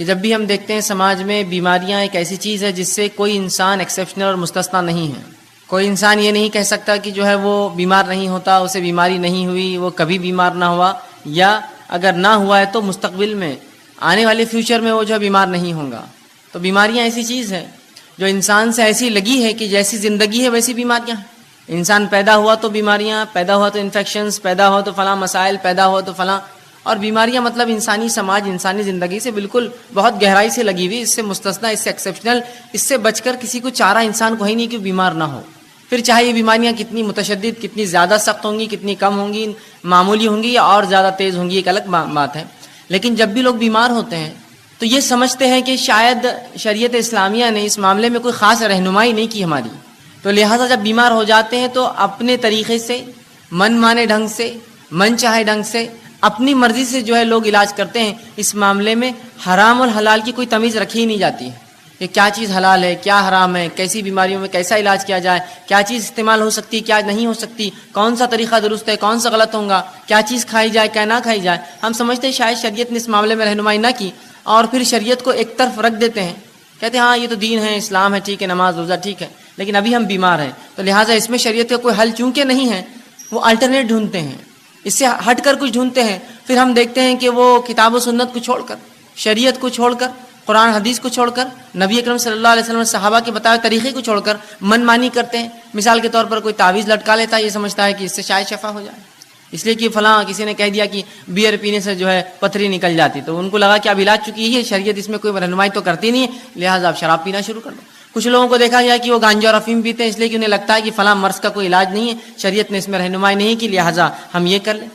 کہ جب بھی ہم دیکھتے ہیں سماج میں بیماریاں ایک ایسی چیز ہے جس سے کوئی انسان ایکسیپشنل اور مستثنا نہیں ہے. کوئی انسان یہ نہیں کہہ سکتا کہ جو ہے وہ بیمار نہیں ہوتا، اسے بیماری نہیں ہوئی، وہ کبھی بیمار نہ ہوا، یا اگر نہ ہوا ہے تو مستقبل میں آنے والے فیوچر میں وہ جو ہے بیمار نہیں ہوگا. تو بیماریاں ایسی چیز ہے جو انسان سے ایسی لگی ہے کہ جیسی زندگی ہے ویسی بیماریاں ہیں. انسان پیدا ہوا تو بیماریاں، پیدا ہوا تو انفیکشنز، پیدا ہوا تو فلاں مسائل، پیدا ہوا تو فلاں. اور بیماریاں مطلب انسانی سماج، انسانی زندگی سے بالکل بہت گہرائی سے لگی ہوئی، اس سے مستثنا، اس سے ایکسیپشنل، اس سے بچ کر کسی کو چارہ انسان کو ہی نہیں کہ بیمار نہ ہو. پھر چاہے یہ بیماریاں کتنی متشدد، کتنی زیادہ سخت ہوں گی، کتنی کم ہوں گی، معمولی ہوں گی یا اور زیادہ تیز ہوں گی، ایک الگ بات ہے. لیکن جب بھی لوگ بیمار ہوتے ہیں تو یہ سمجھتے ہیں کہ شاید شریعت اسلامیہ نے اس معاملے میں کوئی خاص رہنمائی نہیں کی ہماری، تو لہٰذا جب بیمار ہو جاتے ہیں تو اپنے طریقے سے، من مانے ڈھنگ سے، من چاہے ڈھنگ سے، اپنی مرضی سے جو ہے لوگ علاج کرتے ہیں. اس معاملے میں حرام اور حلال کی کوئی تمیز رکھی ہی نہیں جاتی ہے کہ کیا چیز حلال ہے، کیا حرام ہے، کیسی بیماریوں میں کیسا علاج کیا جائے، کیا چیز استعمال ہو سکتی، کیا نہیں ہو سکتی، کون سا طریقہ درست ہے، کون سا غلط ہوگا، کیا چیز کھائی جائے، کیا نہ کھائی جائے. ہم سمجھتے ہیں شاید شریعت نے اس معاملے میں رہنمائی نہ کی، اور پھر شریعت کو ایک طرف رکھ دیتے ہیں، کہتے ہیں ہاں یہ تو دین ہے، اسلام ہے، ٹھیک ہے، نماز روزہ ٹھیک ہے، لیکن ابھی ہم بیمار ہیں تو لہٰذا اس میں شریعت کا کوئی حل چونکہ نہیں ہے، وہ الٹرنیٹ ڈھونڈتے ہیں، اس سے ہٹ کر کچھ ڈھونڈتے ہیں. پھر ہم دیکھتے ہیں کہ وہ کتاب و سنت کو چھوڑ کر، شریعت کو چھوڑ کر، قرآن حدیث کو چھوڑ کر، نبی اکرم صلی اللہ علیہ وسلم صحابہ کے بتائے طریقے کو چھوڑ کر من مانی کرتے ہیں. مثال کے طور پر کوئی تعویذ لٹکا لیتا ہے، یہ سمجھتا ہے کہ اس سے شاید شفا ہو جائے، اس لیے کہ فلاں کسی نے کہہ دیا کہ بیئر پینے سے جو ہے پتھری نکل جاتی، تو ان کو لگا کہ اب علاج چکی ہے، شریعت اس میں کوئی رہنمائی تو کرتی نہیں ہے، لہٰذا آپ شراب پینا شروع کر دو. کچھ لوگوں کو دیکھا گیا کہ وہ گانجا اور افیم پیتے ہیں، اس لیے کہ انہیں لگتا ہے کہ فلاں مرض کا کوئی علاج نہیں ہے، شریعت نے اس میں رہنمائی نہیں کی، لہٰذا ہم یہ کر لیں.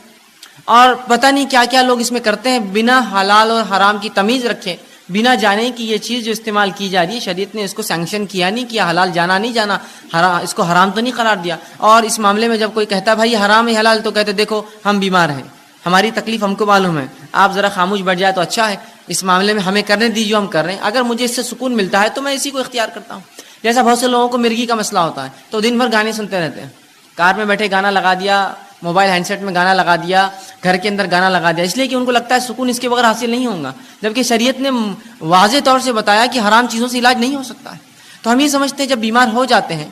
اور پتہ نہیں کیا کیا لوگ اس میں کرتے ہیں، بنا حلال اور حرام کی تمیز رکھے، بنا جانے کہ یہ چیز جو استعمال کی جا رہی ہے شریعت نے اس کو سینکشن کیا نہیں کیا، حلال جانا نہیں جانا، اس کو حرام تو نہیں قرار دیا. اور اس معاملے میں جب کوئی کہتا ہے بھائی حرام ہے حلال، تو کہتے دیکھو ہم بیمار ہیں، ہماری تکلیف ہم کو معلوم ہے، آپ ذرا خاموش بیٹھ جائے تو اچھا ہے، اس معاملے میں ہمیں کرنے دیجیے، ہم کر رہے ہیں، اگر مجھے اس سے سکون ملتا ہے تو میں اسی کو اختیار کرتا ہوں. جیسا بہت سے لوگوں کو مرغی کا مسئلہ ہوتا ہے تو دن بھر گانے سنتے رہتے ہیں، کار میں بیٹھے گانا لگا دیا، موبائل ہینڈ سیٹ میں گانا لگا دیا، گھر کے اندر گانا لگا دیا، اس لیے کہ ان کو لگتا ہے سکون اس کے بغیر حاصل نہیں ہوگا، جبکہ شریعت نے واضح طور سے بتایا کہ حرام چیزوں سے علاج نہیں ہو سکتا ہے. تو ہم یہ سمجھتے ہیں جب بیمار ہو جاتے ہیں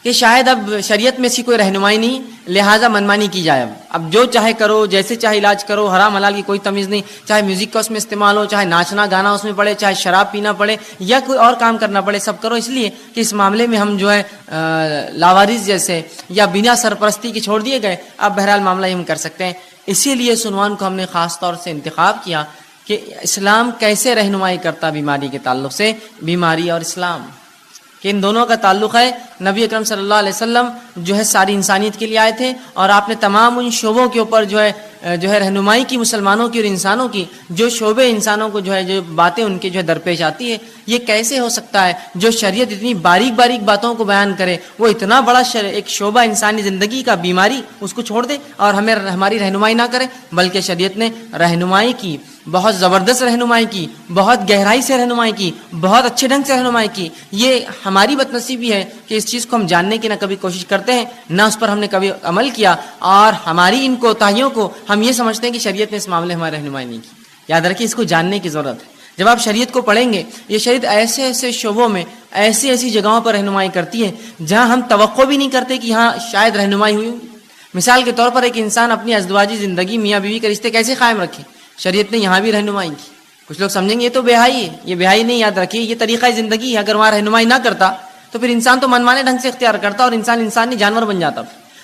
کہ شاید اب شریعت میں ایسی کوئی رہنمائی نہیں، لہٰذا منمانی کی جائے، اب جو چاہے کرو، جیسے چاہے علاج کرو، حرام حلال کی کوئی تمیز نہیں، چاہے میوزک کا اس میں استعمال ہو، چاہے ناچنا گانا اس میں پڑے، چاہے شراب پینا پڑے یا کوئی اور کام کرنا پڑے، سب کرو، اس لیے کہ اس معاملے میں ہم جو ہے لاوارث جیسے یا بنا سرپرستی کے چھوڑ دیے گئے، اب بہرحال معاملہ ہم کر سکتے ہیں. اسی لیے اس عنوان کو ہم نے خاص طور سے انتخاب کیا کہ اسلام کیسے رہنمائی کرتا بیماری کے تعلق سے، بیماری اور اسلام کہ ان دونوں کا تعلق ہے. نبی اکرم صلی اللہ علیہ وسلم جو ہے ساری انسانیت کے لیے آئے تھے، اور آپ نے تمام ان شعبوں کے اوپر جو ہے رہنمائی کی، مسلمانوں کی اور انسانوں کی، جو شعبے انسانوں کو جو ہے جو باتیں ان کے جو ہے درپیش آتی ہے. یہ کیسے ہو سکتا ہے جو شریعت اتنی باریک باریک باتوں کو بیان کرے، وہ اتنا بڑا ایک شعبہ انسانی زندگی کا بیماری اس کو چھوڑ دے اور ہمیں ہماری رہنمائی نہ کرے، بلکہ شریعت نے رہنمائی کی، بہت زبردست رہنمائی کی، بہت گہرائی سے رہنمائی کی، بہت اچھے ڈھنگ سے رہنمائی کی. یہ ہماری بد نصیبی ہے کہ اس چیز کو ہم جاننے کی نہ کبھی کوشش کرتے ہیں، نہ اس پر ہم نے کبھی عمل کیا، اور ہماری ان کوتاہیوں کو ہم یہ سمجھتے ہیں کہ شریعت نے اس معاملے ہماری رہنمائی نہیں کی. یاد رکھیے اس کو جاننے کی ضرورت ہے. جب آپ شریعت کو پڑھیں گے، یہ شریعت ایسے ایسے شعبوں میں، ایسی ایسی جگہوں پر رہنمائی کرتی ہے جہاں ہم توقع بھی نہیں کرتے کہ ہاں شاید رہنمائی ہوئی. مثال کے طور پر ایک انسان اپنی ازدواجی زندگی، میاں بیوی کے رشتے کیسے قائم رکھے، شریعت نے یہاں بھی رہنمائی کی. کچھ لوگ سمجھیں گے یہ تو بےحائی ہے، یہ بےحائی نہیں، یاد رکھیے یہ طریقہ زندگی ہے. اگر وہاں رہنمائی نہ کرتا تو پھر انسان تو منمانے ڈھنگ سے اختیار کرتا اور انسان نہیں جانور بن جاتا.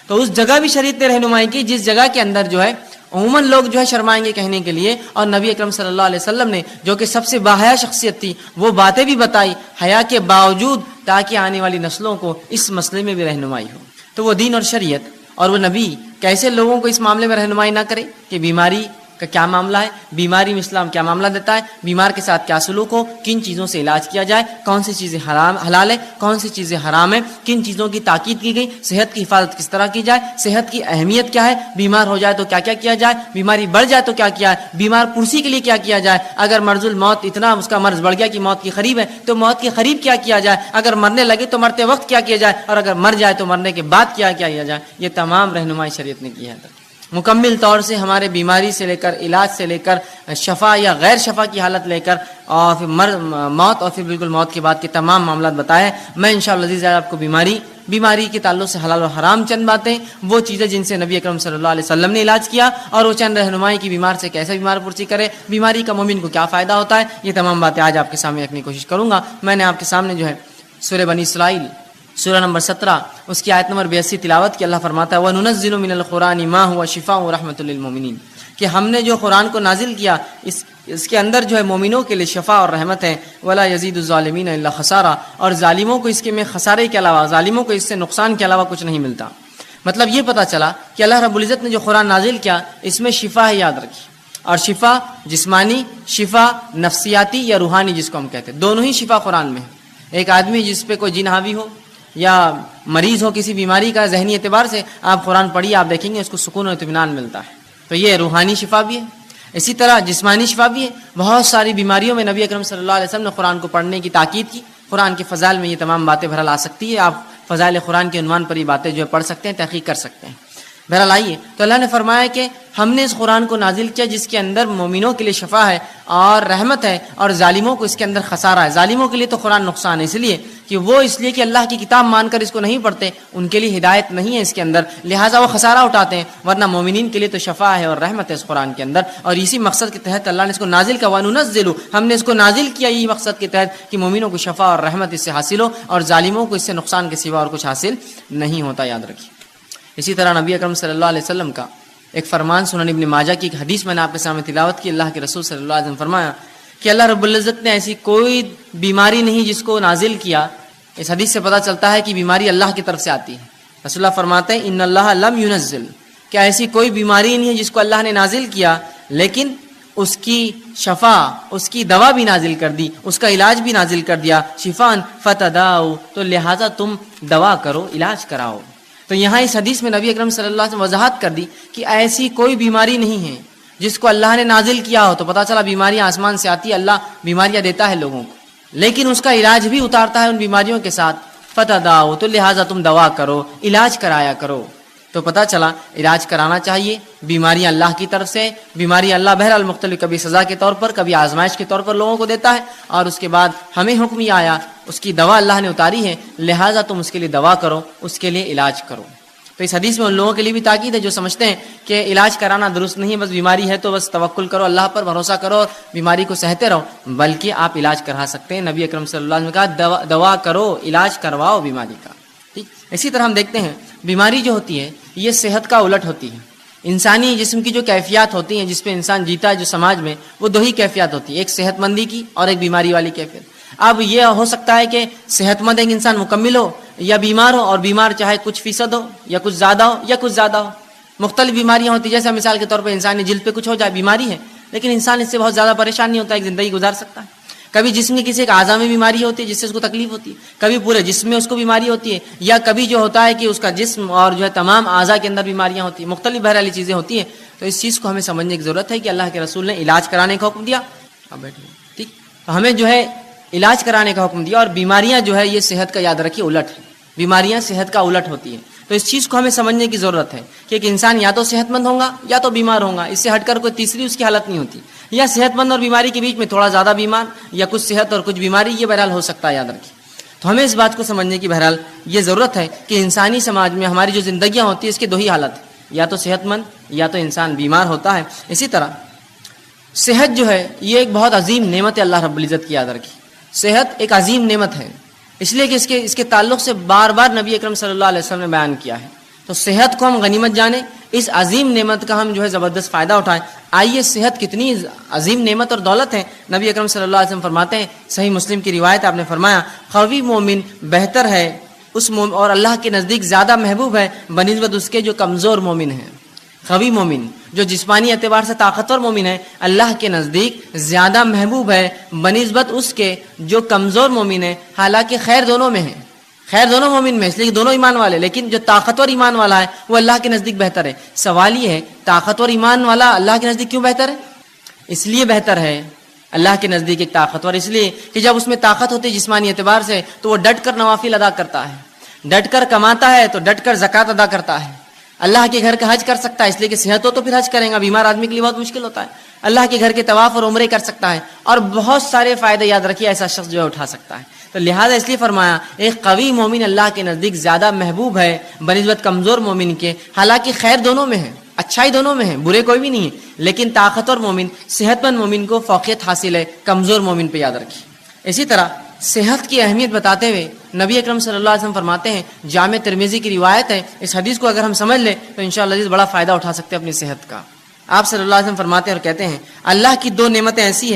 تو اس جگہ بھی شریعت نے رہنمائی کی جس جگہ کے اندر جو ہے عموماً لوگ جو ہے شرمائیں گے کہنے کے لیے، اور نبی اکرم صلی اللہ علیہ وسلم نے جو کہ سب سے باحیا شخصیت تھی، وہ باتیں بھی بتائی حیا کے باوجود، تاکہ آنے والی نسلوں کو اس مسئلے میں بھی رہنمائی ہو. تو وہ دین اور شریعت اور وہ نبی کیسے لوگوں کو اس معاملے میں رہنمائی نہ کرے کہ بیماری کا کیا معاملہ ہے، بیماری میں اسلام کیا معاملہ دیتا ہے، بیمار کے ساتھ کیا سلوک ہو، کن چیزوں سے علاج کیا جائے، کون سی چیزیں حلال ہے، کون سی چیزیں حرام ہیں، کن چیزوں کی تاکید کی گئی، صحت کی حفاظت کس طرح کی جائے، صحت کی اہمیت کیا ہے، بیمار ہو جائے تو کیا کیا کیا جائے، بیماری بڑھ جائے تو کیا کیا ہے، بیمار پرسی کے لیے کیا کیا جائے، اگر مرض الموت اتنا اس کا مرض بڑھ گیا کہ موت کے قریب ہے تو موت کے قریب کیا کیا جائے، اگر مرنے لگے تو مرتے وقت کیا کیا جائے، اور اگر مر جائے تو مرنے کے بعد کیا کیا جائے. یہ تمام رہنمائی شریعت نے کی ہے. مکمل طور سے ہمارے بیماری سے لے کر علاج سے لے کر شفا یا غیر شفا کی حالت لے کر اور پھر موت اور پھر بالکل موت کے بعد کے تمام معاملات بتائے. میں انشاءاللہ عزیز آپ کو بیماری کے تعلق سے حلال و حرام چند باتیں، وہ چیزیں جن سے نبی اکرم صلی اللہ علیہ وسلم نے علاج کیا، اور وہ چند رہنمائی کی بیمار سے کیسے بیمار پرسی کرے، بیماری کا مومن کو کیا فائدہ ہوتا ہے، یہ تمام باتیں آج آپ کے سامنے رکھنے کی کوشش کروں گا. میں نے آپ کے سامنے جو ہے سورہ بنی اسرائیل سورہ نمبر 17 اس کی آیت نمبر 82 تلاوت کی. اللہ فرماتا ہے وَنُنَزِّلُ مِنَ الْقُرْآنِ مَا هُوَ شِفَاءٌ وَرَحْمَةٌ لِّلْمُؤْمِنِينَ، کہ ہم نے جو قرآن کو نازل کیا اس کے اندر جو ہے مومنوں کے لیے شفا اور رحمت ہے. وَلَا يَزِيدُ الظَّالِمِينَ إِلَّا خَسَارًا، اور ظالموں کو اس کے میں خسارے کے علاوہ، ظالموں کو اس سے نقصان کے علاوہ کچھ نہیں ملتا. مطلب یہ پتہ چلا کہ اللہ رب العزت نے جو قرآن نازل کیا اس میں شفا ہے، یاد رکھیے. اور شفا جسمانی، شفا نفسیاتی یا روحانی جس کو ہم کہتے ہیں، دونوں ہی شفا قرآن میں ہے. ایک آدمی جس پہ کوئی جن حاوی ہو یا مریض ہو کسی بیماری کا، ذہنی اعتبار سے آپ قرآن پڑھیے، آپ دیکھیں گے اس کو سکون و اطمینان ملتا ہے. تو یہ روحانی شفا بھی ہے. اسی طرح جسمانی شفا بھی ہے. بہت ساری بیماریوں میں نبی اکرم صلی اللہ علیہ وسلم نے قرآن کو پڑھنے کی تاکید کی. قرآن کے فضائل میں یہ تمام باتیں بہرحال آ سکتی ہے. آپ فضائل قرآن کے عنوان پر یہ باتیں جو ہے پڑھ سکتے ہیں، تحقیق کر سکتے ہیں. بہرحال آئیے، تو اللہ نے فرمایا کہ ہم نے اس قرآن کو نازل کیا جس کے اندر مومنوں کے لیے شفا ہے اور رحمت ہے، اور ظالموں کو اس کے اندر خسارہ ہے. ظالموں کے لیے تو قرآن نقصان ہے، اس لیے کہ اللہ کی کتاب مان کر اس کو نہیں پڑھتے، ان کے لیے ہدایت نہیں ہے اس کے اندر، لہٰذا وہ خسارہ اٹھاتے ہیں. ورنہ مومنین کے لیے تو شفا ہے اور رحمت ہے اس قرآن کے اندر. اور اسی مقصد کے تحت اللہ نے اس کو نازل کیا. وَنُنَزِّلُ، ہم نے اس کو نازل کیا یہ مقصد کے تحت کہ مومنوں کو شفا اور رحمت اس سے حاصل ہو، اور ظالموں کو اس سے نقصان کے سوا اور کچھ حاصل نہیں ہوتا، یاد رکھیے. اسی طرح نبی اکرم صلی اللہ علیہ وسلم کا ایک فرمان سنن ابن ماجہ کی ایک حدیث میں نے آپ کے سامنے تلاوت کی. اللہ کے رسول صلی اللہ علیہ وسلم فرمایا کہ اللہ رب العزت نے ایسی کوئی بیماری نہیں جس کو نازل کیا. اس حدیث سے پتہ چلتا ہے کہ بیماری اللہ کی طرف سے آتی ہے. رسول اللہ فرماتے ہیں ان اللہ لم ينزل، کہ ایسی کوئی بیماری نہیں ہے جس کو اللہ نے نازل کیا لیکن اس کی شفا، اس کی دوا بھی نازل کر دی، اس کا علاج بھی نازل کر دیا. شفان فتداؤ، تو لہٰذا تم دوا کرو، علاج کراؤ. تو یہاں اس حدیث میں نبی اکرم صلی اللہ علیہ وسلم وضاحت کر دی کہ ایسی کوئی بیماری نہیں ہے جس کو اللہ نے نازل کیا ہو. تو پتہ چلا بیماریاں آسمان سے آتی ہے، اللہ بیماریاں دیتا ہے لوگوں کو، لیکن اس کا علاج بھی اتارتا ہے ان بیماریوں کے ساتھ. فتداؤ، تو لہٰذا تم دوا کرو، علاج کرایا کرو. تو پتہ چلا علاج کرانا چاہیے. بیماریاں اللہ کی طرف سے، بیماری اللہ بہرحال مختلف، کبھی سزا کے طور پر، کبھی آزمائش کے طور پر لوگوں کو دیتا ہے، اور اس کے بعد ہمیں حکم یہ آیا، اس کی دوا اللہ نے اتاری ہے، لہٰذا تم اس کے لیے دوا کرو، اس کے لیے علاج کرو. تو اس حدیث میں ان لوگوں کے لیے بھی تاکید ہے جو سمجھتے ہیں کہ علاج کرانا درست نہیں ہے، بس بیماری ہے تو بس توکل کرو، اللہ پر بھروسہ کرو اور بیماری کو سہتے رہو، بلکہ آپ علاج کرا سکتے ہیں. نبی اکرم صلی اللہ علیہ وسلم نے کہا دوا کرو، علاج کرواؤ بیماری کا. ٹھیک. اسی طرح ہم دیکھتے ہیں بیماری جو ہوتی ہے یہ صحت کا الٹ ہوتی ہے. انسانی جسم کی جو کیفیات ہوتی ہیں جس پہ انسان جیتا ہے جو سماج میں، وہ دو ہی کیفیات ہوتی ہیں، ایک صحت مندی کی اور ایک بیماری والی کیفیت. اب یہ ہو سکتا ہے کہ صحت مند ایک انسان مکمل ہو یا بیمار ہو، اور بیمار چاہے کچھ فیصد ہو یا کچھ زیادہ ہو یا کچھ زیادہ ہو. مختلف بیماریاں ہوتی ہیں، جیسے مثال کے طور پر انسانی جلد پہ کچھ ہو جائے، بیماری ہے، لیکن انسان اس سے بہت زیادہ پریشان نہیں ہوتا، ایک زندگی گزار سکتا ہے. کبھی جسم کی کسی ایک اعضاء میں بیماری ہوتی ہے جس سے اس کو تکلیف ہوتی ہے، کبھی پورے جسم میں اس کو بیماری ہوتی ہے، یا کبھی جو ہوتا ہے کہ اس کا جسم اور جو ہے تمام اعضاء کے اندر بیماریاں ہوتی ہیں، مختلف بہرحال چیزیں ہوتی ہیں. تو اس چیز کو ہمیں سمجھنے کی ضرورت ہے کہ اللہ کے رسول نے علاج کرانے کا حکم دیا. ٹھیک، تو ہمیں جو ہے علاج کرانے کا حکم دیا، اور بیماریاں جو ہے یہ صحت کا، یاد رکھیے، الٹ ہے. بیماریاں صحت کا الٹ ہوتی ہیں. تو اس چیز کو ہمیں سمجھنے کی ضرورت ہے کہ ایک انسان یا تو صحت مند ہوگا یا تو بیمار ہوگا، اس سے ہٹ کر کوئی تیسری اس کی حالت نہیں ہوتی. یا صحت مند اور بیماری کے بیچ میں تھوڑا زیادہ بیمار، یا کچھ صحت اور کچھ بیماری، یہ بہرحال ہو سکتا ہے، یاد رکھیے. تو ہمیں اس بات کو سمجھنے کی بہرحال یہ ضرورت ہے کہ انسانی سماج میں ہماری جو زندگیاں ہوتی ہیں اس کی دو ہی حالت ہے، یا تو صحت مند یا تو انسان بیمار ہوتا ہے. اسی طرح صحت جو ہے یہ ایک بہت عظیم نعمت ہے اللہ رب العزت کی، یاد رکھیے. صحت ایک عظیم نعمت ہے، اس لیے کہ اس کے تعلق سے بار بار نبی اکرم صلی اللہ علیہ وسلم نے بیان کیا ہے. تو صحت کو ہم غنیمت جانیں، اس عظیم نعمت کا ہم جو ہے زبردست فائدہ اٹھائیں. آئیے، صحت کتنی عظیم نعمت اور دولت ہے. نبی اکرم صلی اللہ علیہ وسلم فرماتے ہیں، صحیح مسلم کی روایت، آپ نے فرمایا قوی مومن بہتر ہے اس مومن، اور اللہ کے نزدیک زیادہ محبوب ہے بنسبت اس کے جو کمزور مومن ہیں. قوی مومن جو جسمانی اعتبار سے طاقتور مومن ہے، اللہ کے نزدیک زیادہ محبوب ہے بنسبت اس کے جو کمزور مومن ہے. حالانکہ خیر دونوں میں ہے، خیر دونوں مومن میں، اس لیے دونوں ایمان والے، لیکن جو طاقتور ایمان والا ہے وہ اللہ کے نزدیک بہتر ہے. سوال یہ ہے طاقتور ایمان والا اللہ کے نزدیک کیوں بہتر ہے؟ اس لیے بہتر ہے اللہ کے نزدیک ایک طاقتور، اس لیے کہ جب اس میں طاقت ہوتی ہے جسمانی اعتبار سے تو وہ ڈٹ کر نوافل ادا کرتا ہے، ڈٹ کر کماتا ہے تو ڈٹ کر زکوٰۃ ادا کرتا ہے. اللہ کے گھر کا حج کر سکتا ہے اس لیے کہ صحت ہو تو پھر حج کرے گا, بیمار آدمی کے لیے بہت مشکل ہوتا ہے. اللہ کے گھر کے طواف اور عمرے کر سکتا ہے, اور بہت سارے فائدے یاد رکھیے ایسا شخص جو ہے اٹھا سکتا ہے. تو لہٰذا اس لیے فرمایا ایک قوی مومن اللہ کے نزدیک زیادہ محبوب ہے بنسبت کمزور مومن کے. حالانکہ خیر دونوں میں ہے, اچھائی دونوں میں ہے, برے کوئی بھی نہیں ہے, لیکن طاقتور مومن, صحت مند مومن کو فوقیت حاصل ہے کمزور مومن پہ, یاد رکھیے. اسی طرح صحت کی اہمیت بتاتے ہوئے نبی اکرم صلی اللہ علیہ وسلم فرماتے ہیں, جامع ترمذی کی روایت ہے, اس حدیث کو اگر ہم سمجھ لیں تو انشاءاللہ عزیز بڑا فائدہ اٹھا سکتے ہیں اپنی صحت کا. آپ صلی اللہ علیہ وسلم فرماتے ہیں اور کہتے ہیں اللہ کی دو نعمتیں ایسی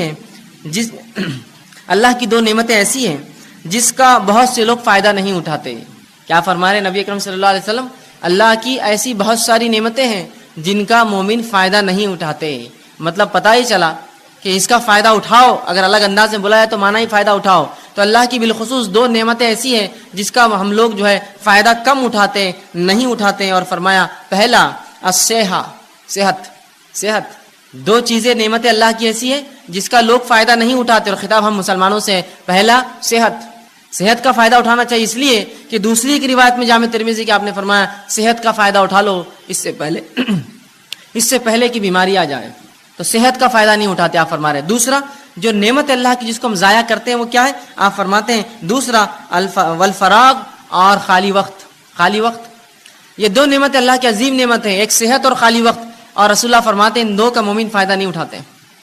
ہیں جس کا بہت سے لوگ فائدہ نہیں اٹھاتے. کیا فرما رہے نبی اکرم صلی اللہ علیہ وسلم؟ اللہ کی ایسی بہت ساری نعمتیں ہیں جن کا مومن فائدہ نہیں اٹھاتے. مطلب پتہ ہی چلا کہ اس کا فائدہ اٹھاؤ, اگر الگ انداز میں بولا ہے تو مانا ہی فائدہ اٹھاؤ. تو اللہ کی بالخصوص دو نعمتیں ایسی ہیں جس کا ہم لوگ جو ہے فائدہ کم اٹھاتے, نہیں اٹھاتے. اور فرمایا پہلا صحت. دو چیزیں نعمتیں اللہ کی ایسی ہے جس کا لوگ فائدہ نہیں اٹھاتے, اور خطاب ہم مسلمانوں سے ہے. پہلا صحت کا فائدہ اٹھانا چاہیے, اس لیے کہ دوسری کی روایت میں جامع ترمذی کی آپ نے فرمایا صحت کا فائدہ اٹھا لو اس سے پہلے کہ بیماری آ جائے. تو صحت کا فائدہ نہیں اٹھاتے آپ فرما رہے. دوسرا جو نعمت اللہ کی جس کو ہم ضائع کرتے ہیں وہ کیا ہے؟ آپ فرماتے ہیں دوسرا والفراغ اور خالی وقت. یہ دو نعمت اللہ کی عظیم نعمت ہیں, ایک صحت اور خالی وقت. اور رسول اللہ فرماتے ہیں ان دو کا مومن فائدہ نہیں اٹھاتے.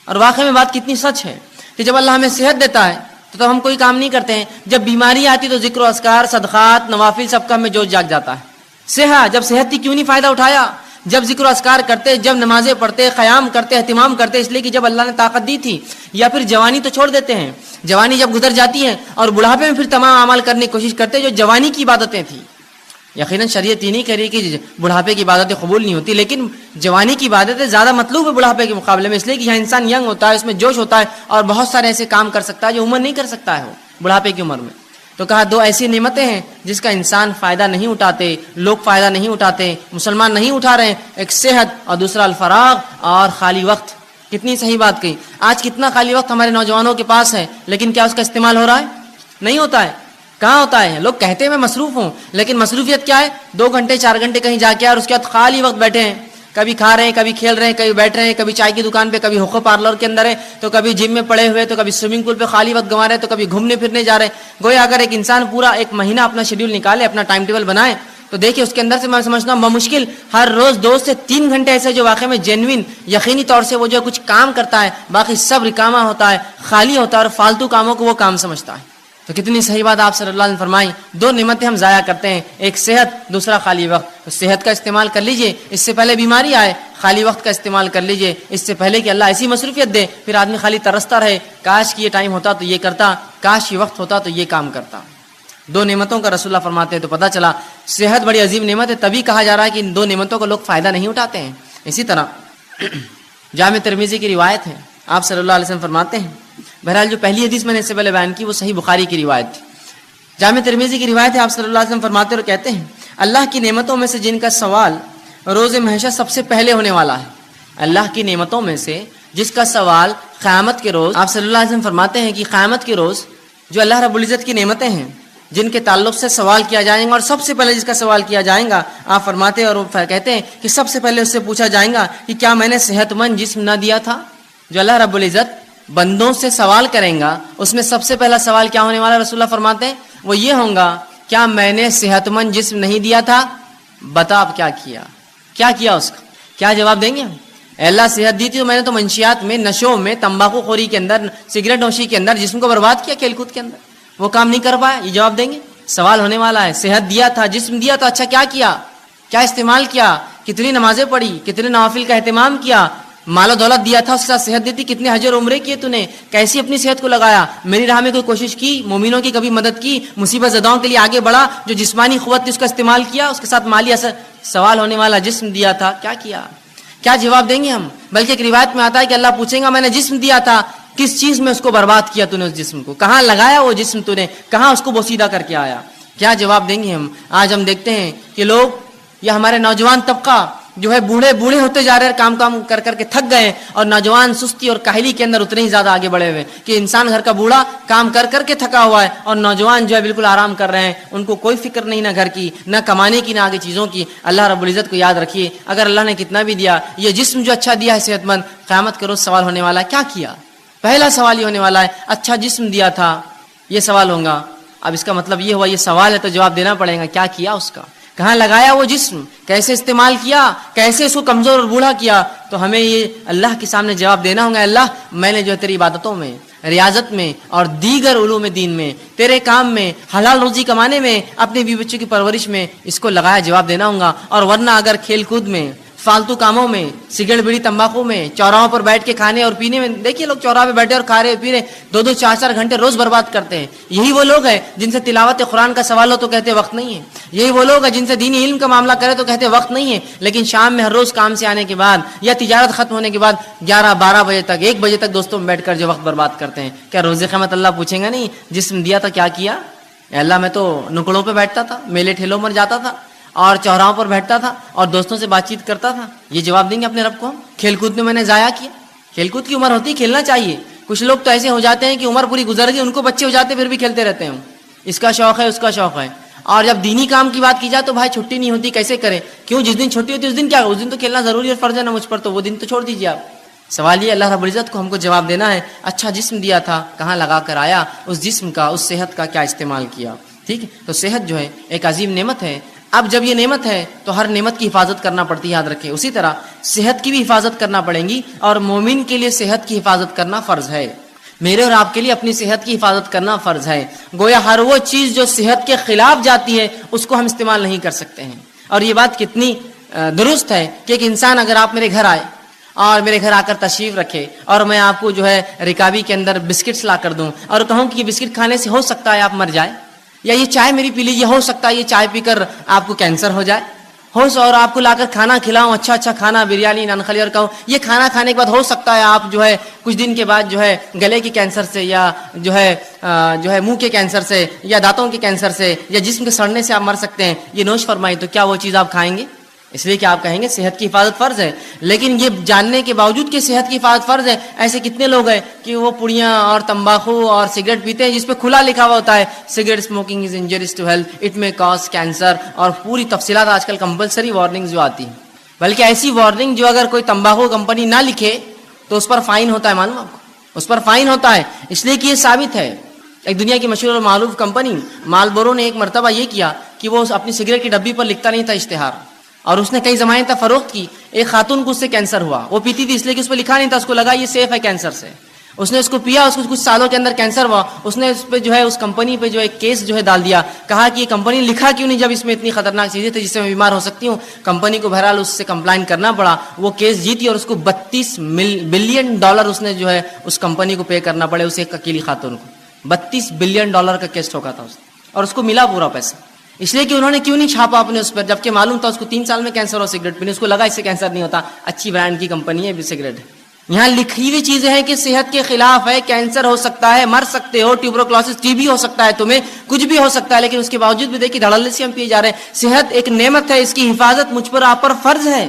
اور واقعی میں بات کتنی سچ ہے کہ جب اللہ ہمیں صحت دیتا ہے تو ہم کوئی کام نہیں کرتے ہیں, جب بیماری آتی تو ذکر و اذکار, صدقات, نوافل سب کا ہمیں جوش جاگ جاتا ہے. جب صحت تھی کیوں نہیں فائدہ اٹھایا؟ جب ذکر و اذکار کرتے, جب نمازیں پڑھتے, قیام کرتے, اہتمام کرتے, اس لیے کہ جب اللہ نے طاقت دی تھی. یا پھر جوانی تو چھوڑ دیتے ہیں, جوانی جب گزر جاتی ہے اور بڑھاپے میں پھر تمام اعمال کرنے کی کوشش کرتے جو جوانی کی عبادتیں تھیں. یقیناً شریعت یہ نہیں کہہ رہی کہ بڑھاپے کی عبادتیں قبول نہیں ہوتی, لیکن جوانی کی عبادتیں زیادہ مطلوب ہے بڑھاپے کے مقابلے میں, اس لیے کہ یہاں انسان ینگ ہوتا ہے, اس میں جوش ہوتا ہے, اور بہت سارے ایسے کام کر سکتا ہے جو عمر نہیں کر سکتا ہے وہ بڑھاپے کی عمر میں. تو کہا دو ایسی نعمتیں ہیں جس کا انسان فائدہ نہیں اٹھاتے, لوگ فائدہ نہیں اٹھاتے, مسلمان نہیں اٹھا رہے ہیں. ایک صحت اور دوسرا الفراغ اور خالی وقت. کتنی صحیح بات کہی. آج کتنا خالی وقت ہمارے نوجوانوں کے پاس ہے, لیکن کیا اس کا استعمال ہو رہا ہے؟ نہیں ہوتا ہے. کہاں ہوتا ہے؟ لوگ کہتے ہیں میں مصروف ہوں, لیکن مصروفیت کیا ہے؟ 2 گھنٹے 4 گھنٹے کہیں جا کے اور اس کے بعد خالی وقت بیٹھے ہیں, کبھی کھا رہے ہیں, کبھی کھیل رہے ہیں, کبھی بیٹھ رہے ہیں, کبھی چائے کی دکان پہ, کبھی حقوق پارلر کے اندر ہے, تو کبھی جم میں پڑے ہوئے, تو کبھی سوئمنگ پول پہ خالی وقت گنوا رہے ہیں, تو کبھی گھومنے پھرنے جا رہے ہیں. گویا اگر ایک انسان پورا ایک مہینہ اپنا شیڈیول نکالے, اپنا ٹائم ٹیبل بنائے, تو دیکھیے اس کے اندر سے میں سمجھتا ہوں بمشکل ہر روز 2 سے 3 گھنٹے ایسے جو واقعی میں جینوین یقینی طور سے وہ جو کچھ کام کرتا ہے, باقی سب رکامہ ہوتا ہے, خالی ہوتا ہے, اور فالتو کاموں کو وہ کام سمجھتا ہے. تو کتنی صحیح بات آپ صلی اللہ علیہ وسلم فرمائی. 2 نعمتیں ہم ضائع کرتے ہیں, ایک صحت, دوسرا خالی وقت. تو صحت کا استعمال کر لیجئے اس سے پہلے بیماری آئے, خالی وقت کا استعمال کر لیجئے اس سے پہلے کہ اللہ ایسی مصروفیت دے پھر آدمی خالی ترستا رہے, کاش کہ یہ ٹائم ہوتا تو یہ کرتا, کاش یہ وقت ہوتا تو یہ کام کرتا. 2 نعمتوں کا رسول اللہ فرماتے ہیں. تو پتہ چلا صحت بڑی عظیم نعمت ہے, تبھی کہا جا رہا ہے کہ ان 2 نعمتوں کا لوگ فائدہ نہیں اٹھاتے ہیں. اسی طرح جامع ترمذی کی روایت ہے, آپ صلی اللہ علیہ وسلم فرماتے ہیں, بہرحال جو پہلی حدیث میں نے اس سے پہلے بیان کی وہ صحیح بخاری کی روایت تھی. جامع ترمذی کی روایت ہے, آپ صلی اللہ علیہ وسلم فرماتے اور کہتے ہیں اللہ کی نعمتوں میں سے جن کا سوال روز محشر سب سے پہلے ہونے والا ہے. اللہ کی نعمتوں میں سے جس کا سوال قیامت کے روز, آپ صلی اللہ علیہ وسلم فرماتے ہیں کہ قیامت کے روز جو اللہ رب العزت کی نعمتیں ہیں جن کے تعلق سے سوال کیا جائے گا, اور سب سے پہلے جس کا سوال کیا جائے گا, آپ فرماتے ہیں اور کہتے ہیں کہ سب سے پہلے اس سے پوچھا جائے گا کہ کیا میں نے صحت مند جسم نہ دیا تھا. جو اللہ رب العزت بندوں سے سوال کریں گا اس میں سب سے پہلا سوال کیا ہونے والا, رسول اللہ فرماتے ہیں وہ یہ ہوگا کیا میں نے صحت مند جسم نہیں دیا تھا, بتا اب کیا کیا اس کا کیا جواب دیں گے ہم؟ اے اللہ صحت دی تھی تو میں نے تو منشیات میں, نشوں میں, تمباکو خوری کے اندر, سگریٹ نوشی کے اندر جسم کو برباد کیا, کھیل کود کے اندر وہ کام نہیں کر پایا. یہ جواب دیں گے, سوال ہونے والا ہے. صحت دیا تھا, جسم دیا تھا, اچھا کیا استعمال کیا, کتنی نمازیں پڑھی, کتنے نوافل کا اہتمام کیا, مال و دولت دیا تھا اس کے ساتھ صحت دی تھی, کتنے حج اور عمرے کیے تو نے, کیسی اپنی صحت کو لگایا, میری راہ میں کوئی کوشش کی, مومنوں کی کبھی مدد کی, مصیبت زداؤں کے لیے آگے بڑھا, جو جسمانی قوت تھی اس کا استعمال کیا, اس کے ساتھ مالی اثر. سوال ہونے والا جسم دیا تھا, کیا جواب دیں گے ہم؟ بلکہ ایک روایت میں آتا ہے کہ اللہ پوچھیں گا میں نے جسم دیا تھا, کس چیز میں اس کو برباد کیا تو نے, اس جسم کو کہاں لگایا, وہ جسم تو نے کہاں اس کو بوسیدہ کر کے آیا, کیا جواب دیں گے ہم؟ آج ہم دیکھتے ہیں کہ لوگ یا ہمارے نوجوان طبقہ جو ہے بوڑھے بوڑھے ہوتے جا رہے ہیں, کام کر کر کے تھک گئے, اور نوجوان سستی اور کاہلی کے اندر اتنے ہی زیادہ آگے بڑھے ہوئے کہ انسان گھر کا بوڑھا کام کر کر کے تھکا ہوا ہے, اور نوجوان جو ہے بالکل آرام کر رہے ہیں, ان کو کوئی فکر نہیں نہ گھر کی, نہ کمانے کی, نہ آگے چیزوں کی. اللہ رب العزت کو یاد رکھیے, اگر اللہ نے کتنا بھی دیا, یہ جسم جو اچھا دیا ہے صحت مند, قیامت کے روز سوال ہونے والا ہے کیا کیا. پہلا سوال یہ ہونے والا ہے, اچھا جسم دیا تھا, یہ سوال ہوگا. اب اس کا مطلب یہ ہوا یہ سوال ہے تو جواب دینا پڑے گا, کیا کیا اس کا, کہاں لگایا وہ جسم, کیسے استعمال کیا, کیسے اس کو کمزور اور بوڑھا کیا. تو ہمیں یہ اللہ کے سامنے جواب دینا ہوگا, اللہ میں نے جو ہے تیری عبادتوں میں, ریاضت میں اور دیگر علوم دین میں, تیرے کام میں, حلال روزی کمانے میں, اپنے بیوی بچوں کی پرورش میں اس کو لگایا, جواب دینا ہوگا. اور ورنہ اگر کھیل کود میں, فالتو کاموں میں, سگریٹ بیڑی تمباکو میں, چوراہوں پر بیٹھ کے کھانے اور پینے میں, دیکھیے لوگ چوراہے پہ بیٹھے اور کھا رہے پی رہے, 2-2 4-4 گھنٹے روز برباد کرتے ہیں. یہی وہ لوگ ہیں جن سے تلاوت قرآن کا سوال ہو تو کہتے وقت نہیں ہے. یہی وہ لوگ ہیں جن سے دینی علم کا معاملہ کرے تو کہتے وقت نہیں ہے. لیکن شام میں ہر روز کام سے آنے کے بعد یا تجارت ختم ہونے کے بعد 11-12 بجے تک, 1 بجے تک دوستوں میں بیٹھ کر جو وقت برباد کرتے ہیں, کیا روز قیامت اللہ پوچھیں گا نہیں جسم دیا تھا کیا کیا؟ اللہ میں تو نکڑوں پہ بیٹھتا تھا, میلے ٹھیلوں پر جاتا تھا, اور چوراہوں پر بیٹھتا تھا, اور دوستوں سے بات چیت کرتا تھا. یہ جواب دیں گے اپنے رب کو ہم, کھیل کود میں نے ضائع کیا. کھیل کود کی عمر ہوتی ہے, کھیلنا چاہیے. کچھ لوگ تو ایسے ہو جاتے ہیں کہ عمر پوری گزر گئی, ان کو بچے ہو جاتے پھر بھی کھیلتے رہتے ہیں, اس کا شوق ہے اس کا شوق ہے. اور جب دینی کام کی بات کی جائے تو بھائی چھٹی نہیں ہوتی, کیسے کرے, کیوں, جس دن چھٹی ہوتی ہے اس دن کیا, اس دن تو کھیلنا ضروری اور فرض ہے نا مجھ پر, تو وہ دن تو چھوڑ دیجیے آپ. سوال یہ اللہ رب العزت کو ہم کو جواب دینا ہے, اچھا جسم دیا تھا کہاں لگا کر آیا, اس جسم کا, اس صحت کا کیا استعمال کیا. ٹھیک ہے, تو صحت جو ہے ایک عظیم نعمت ہے. اب جب یہ نعمت ہے تو ہر نعمت کی حفاظت کرنا پڑتی ہے, یاد رکھیں. اسی طرح صحت کی بھی حفاظت کرنا پڑیں گی, اور مومن کے لیے صحت کی حفاظت کرنا فرض ہے. میرے اور آپ کے لیے اپنی صحت کی حفاظت کرنا فرض ہے. گویا ہر وہ چیز جو صحت کے خلاف جاتی ہے اس کو ہم استعمال نہیں کر سکتے ہیں. اور یہ بات کتنی درست ہے کہ ایک انسان اگر آپ میرے گھر آئے اور میرے گھر آ کر تشریف رکھے, اور میں آپ کو جو ہے رکابی کے اندر بسکٹس لا کر دوں, اور کہوں کہ یہ بسکٹ کھانے سے ہو سکتا ہے آپ مر جائے, یا یہ چائے میری پی لیجیے, ہو سکتا ہے یہ چائے پی کر آپ کو کینسر ہو جائے, اور آپ کو لا کر کھانا کھلاؤں, اچھا کھانا, بریانی, نان خلی, اور کہوں یہ کھانا کھانے کے بعد ہو سکتا ہے آپ جو ہے کچھ دن کے بعد جو ہے گلے کے کینسر سے, یا جو ہے منہ کے کینسر سے, یا دانتوں کے کینسر سے, یا جسم کے سڑنے سے آپ مر سکتے ہیں, یہ نوش فرمائی, تو کیا وہ چیز آپ کھائیں گے؟ اس لیے کہ آپ کہیں گے صحت کی حفاظت فرض ہے. لیکن یہ جاننے کے باوجود کہ صحت کی حفاظت فرض ہے, ایسے کتنے لوگ ہیں کہ وہ پڑیاں اور تمباکو اور سگریٹ پیتے ہیں جس پہ کھلا لکھا ہوا ہوتا ہے cigarette smoking is injurious to health, it may cause cancer, اور پوری تفصیلات آج کل کمپلسری وارننگ جو آتی ہیں. بلکہ ایسی وارننگ جو اگر کوئی تمباکو کمپنی نہ لکھے تو اس پر فائن ہوتا ہے, معلوم آپ کو, اس پر فائن ہوتا ہے. اس لیے کہ یہ ثابت ہے. ایک دنیا کی مشہور اور معروف کمپنی مالبورو نے ایک مرتبہ یہ کیا کہ وہ اپنی سگریٹ کی ڈبی پر لکھتا نہیں تھا اشتہار, اور اس نے کئی زمانے تک فروخت کی. ایک خاتون کو اس سے کینسر ہوا, وہ پیتی تھی اس لیے کہ اس پہ لکھا نہیں تھا, اس کو لگا یہ سیف ہے کینسر سے, اس نے اس کو پیا, اس کو کچھ سالوں کے اندر کینسر ہوا. اس نے اس پہ جو ہے اس کمپنی پہ جو ہے کیس جو ہے ڈال دیا, کہا کہ یہ کمپنی لکھا کیوں نہیں جب اس میں اتنی خطرناک چیزیں تھیں جس سے میں بیمار ہو سکتی ہوں. کمپنی کو بہرحال اس سے کمپلائن کرنا پڑا, وہ کیس جیتی, اور اس کو $32 بلین اس نے جو ہے اس کمپنی کو پے کرنا پڑے, اسے ایک اکیلی خاتون کو $32 بلین کا کیس ٹھوکا تھا اس نے, اور اس کو ملا پورا پیسہ. اس لیے کہ انہوں نے کیوں نہیں چھاپا اپنے اس پر, جبکہ معلوم تھا اس کو 3 سال میں کینسر ہو سگریٹ پینے, اس کو لگا اس سے کینسر نہیں ہوتا, اچھی برانڈ کی کمپنی ہے سگریٹ. یہاں لکھی ہوئی چیزیں ہیں کہ صحت کے خلاف ہے, کینسر ہو سکتا ہے, مر سکتے ہو, ٹیوبروکلوسس, ٹی بی ہو سکتا ہے تمہیں, کچھ بھی ہو سکتا ہے, لیکن اس کے باوجود بھی دیکھیے دھڑلے سے ہم پیے جا رہے ہیں. صحت ایک نعمت ہے, اس کی حفاظت مجھ پر آپ پر فرض ہے.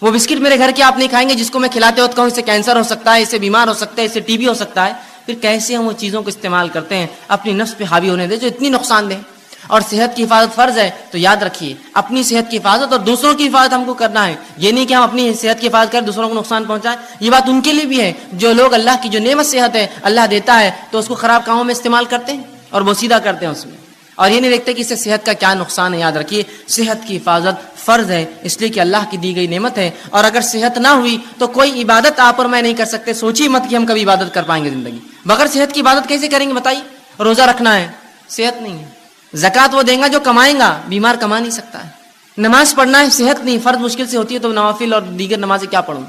وہ بسکٹ میرے گھر کے آپ نہیں کھائیں گے جس کو میں کھلاتے وقت کہوں اس سے کینسر ہو سکتا ہے, اس سے بیمار ہو سکتا ہے, اس سے ٹی بی ہو سکتا ہے. پھر کیسے ہم وہ چیزوں کو استعمال کرتے ہیں اپنی نفس پہ حاوی ہونے دے جو اتنی نقصان دہ. اور صحت کی حفاظت فرض ہے, تو یاد رکھیے اپنی صحت کی حفاظت اور دوسروں کی حفاظت ہم کو کرنا ہے. یہ نہیں کہ ہم اپنی صحت کی حفاظت کریں دوسروں کو نقصان پہنچائیں. یہ بات ان کے لیے بھی ہے جو لوگ اللہ کی جو نعمت صحت ہے اللہ دیتا ہے تو اس کو خراب کاموں میں استعمال کرتے ہیں اور بوسیدہ کرتے ہیں اس میں, اور یہ نہیں دیکھتے کہ اس سے صحت کا کیا نقصان ہے. یاد رکھیے صحت کی حفاظت فرض ہے, اس لیے کہ اللہ کی دی گئی نعمت ہے, اور اگر صحت نہ ہوئی تو کوئی عبادت آپ اور میں نہیں کر سکتے. سوچیے مت کہ ہم کبھی عبادت کر پائیں گے زندگی بغیر صحت کی. عبادت کیسے کریں گے بتائیے؟ روزہ رکھنا ہے, صحت نہیں ہے. زکوٰۃ وہ دیں گا جو کمائیں گا, بیمار کما نہیں سکتا ہے. نماز پڑھنا ہے, صحت نہیں, فرض مشکل سے ہوتی ہے تو نوافل اور دیگر نمازیں کیا پڑھوں.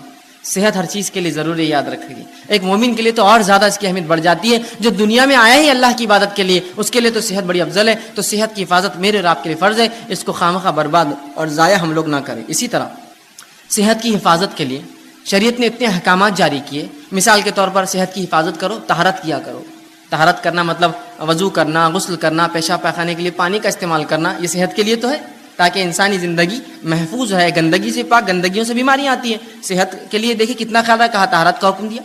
صحت ہر چیز کے لیے ضروری ہے, یاد رکھیں گے. ایک مومن کے لیے تو اور زیادہ اس کی اہمیت بڑھ جاتی ہے, جو دنیا میں آیا ہی اللہ کی عبادت کے لیے, اس کے لیے تو صحت بڑی افضل ہے. تو صحت کی حفاظت میرے اور آپ کے لیے فرض ہے, اس کو خامخواہ برباد اور ضائع ہم لوگ نہ کریں. اسی طرح صحت کی حفاظت کے لیے شریعت نے اتنے احکامات جاری کیے. مثال کے طور پر صحت کی حفاظت کرو, طہارت کیا کرو. طہارت کرنا مطلب وضو کرنا, غسل کرنا, پیشاب پاخانے کے لیے پانی کا استعمال کرنا, یہ صحت کے لیے تو ہے. تاکہ انسانی زندگی محفوظ ہے، گندگی سے پاک، گندگیوں سے بیماریاں آتی ہیں. صحت کے لیے دیکھیں کتنا خیال رکھا، طہارت کا حکم دیا.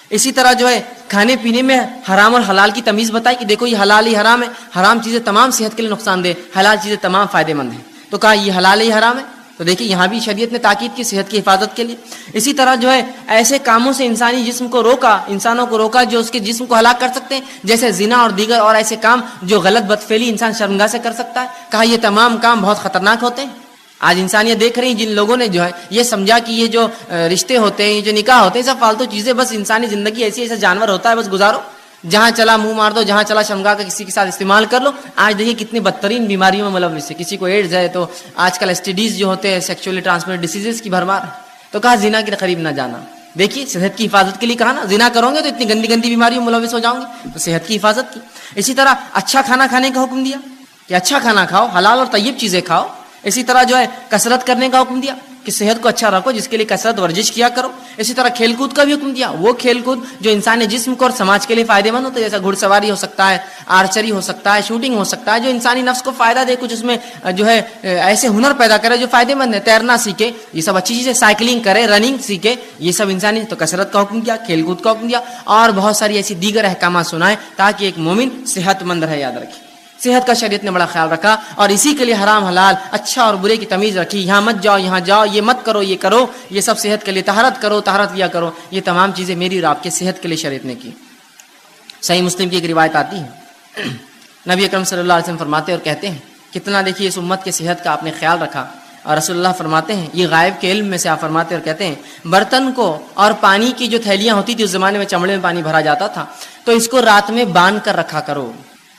اسی طرح جو ہے کھانے پینے میں حرام اور حلال کی تمیز بتائی کہ دیکھو یہ حلال ہی حرام ہے، حرام چیزیں تمام صحت کے لیے نقصان دہ، حلال چیزیں تمام فائدے مند ہیں. تو کہا یہ حلال ہی حرام ہے. تو دیکھیں یہاں بھی شریعت نے تاکید کی صحت کی حفاظت کے لیے. اسی طرح جو ہے ایسے کاموں سے انسانی جسم کو روکا، انسانوں کو روکا جو اس کے جسم کو ہلاک کر سکتے ہیں، جیسے زنا اور دیگر اور ایسے کام جو غلط بدفعلی انسان شرمگاہ سے کر سکتا ہے. کہا یہ تمام کام بہت خطرناک ہوتے ہیں. آج انسانیت دیکھ رہی جن لوگوں نے جو ہے یہ سمجھا کہ یہ جو رشتے ہوتے ہیں، یہ جو نکاح ہوتے ہیں، سب فالتو چیزیں، بس انسانی زندگی ایسی ایسا جانور ہوتا ہے، بس گزارو، جہاں چلا منہ مار دو، جہاں چلا شرمگاہ کا کسی کے ساتھ استعمال کر لو. آج دیکھیے کتنی بدترین بیماریوں میں ملوث ہے. کسی کو ایڈز ہے تو آج کل STDs جو ہوتے ہیں، سیکچولی ٹرانسمیٹڈ ڈیزیزز کی بھرمار ہے. تو کہا زنا کے قریب نہ جانا. دیکھیے صحت کی حفاظت کے لیے کہا نا، زنا کرو گے تو اتنی گندی گندی بیماریوں میں ملوث ہو جاؤں گے، تو صحت کی حفاظت کی. اسی طرح اچھا کھانا کھانے کا حکم دیا کہ اچھا کھانا کھاؤ، حلال اور طیب چیزیں کھاؤ. اسی طرح جو ہے کثرت کرنے کا حکم دیا کہ صحت کو اچھا رکھو، جس کے لیے کثرت ورزش کیا کرو. اسی طرح کھیل کود کا بھی حکم دیا، وہ کھیل کود جو انسانی جسم کو اور سماج کے لیے فائدے مند ہوتا ہے، جیسا گھڑ سواری ہو سکتا ہے، آرچری ہو سکتا ہے، شوٹنگ ہو سکتا ہے، جو انسانی نفس کو فائدہ دے، کچھ اس میں جو ہے ایسے ہنر پیدا کرے جو فائدے مند ہے. تیرنا سیکھے، یہ سب اچھی چیزیں، سائیکلنگ کرے، رننگ سیکھے، یہ سب انسانی. تو کثرت کا حکم دیا، کھیل کود کا حکم دیا، اور بہت ساری ایسی دیگر احکامات سنائے تاکہ ایک مومن صحت مند رہے. یاد رکھیں صحت کا شریعت نے بڑا خیال رکھا، اور اسی کے لیے حرام حلال، اچھا اور برے کی تمیز رکھی. یہاں مت جاؤ، یہاں جاؤ، یہ مت کرو، یہ کرو، یہ سب صحت کے لیے. طہارت کرو، طہارت کیا کرو. یہ تمام چیزیں میری اور آپ کے صحت کے لیے شریعت نے کی. صحیح مسلم کی ایک روایت آتی ہے، نبی اکرم صلی اللہ علیہ وسلم فرماتے اور کہتے ہیں کتنا دیکھیے اس امت کے صحت کا آپ نے خیال رکھا. اور رسول اللہ فرماتے ہیں، یہ غائب کے علم میں سے آپ فرماتے اور کہتے ہیں، برتن کو اور پانی کی جو تھیلیاں ہوتی تھی اس زمانے میں چمڑے میں پانی بھرا جاتا تھا، تو اس کو رات میں باندھ کر رکھا کرو.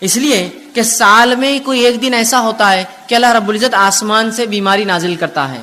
اس لیے کہ سال میں کوئی ایک دن ایسا ہوتا ہے کہ اللہ رب العزت آسمان سے بیماری نازل کرتا ہے،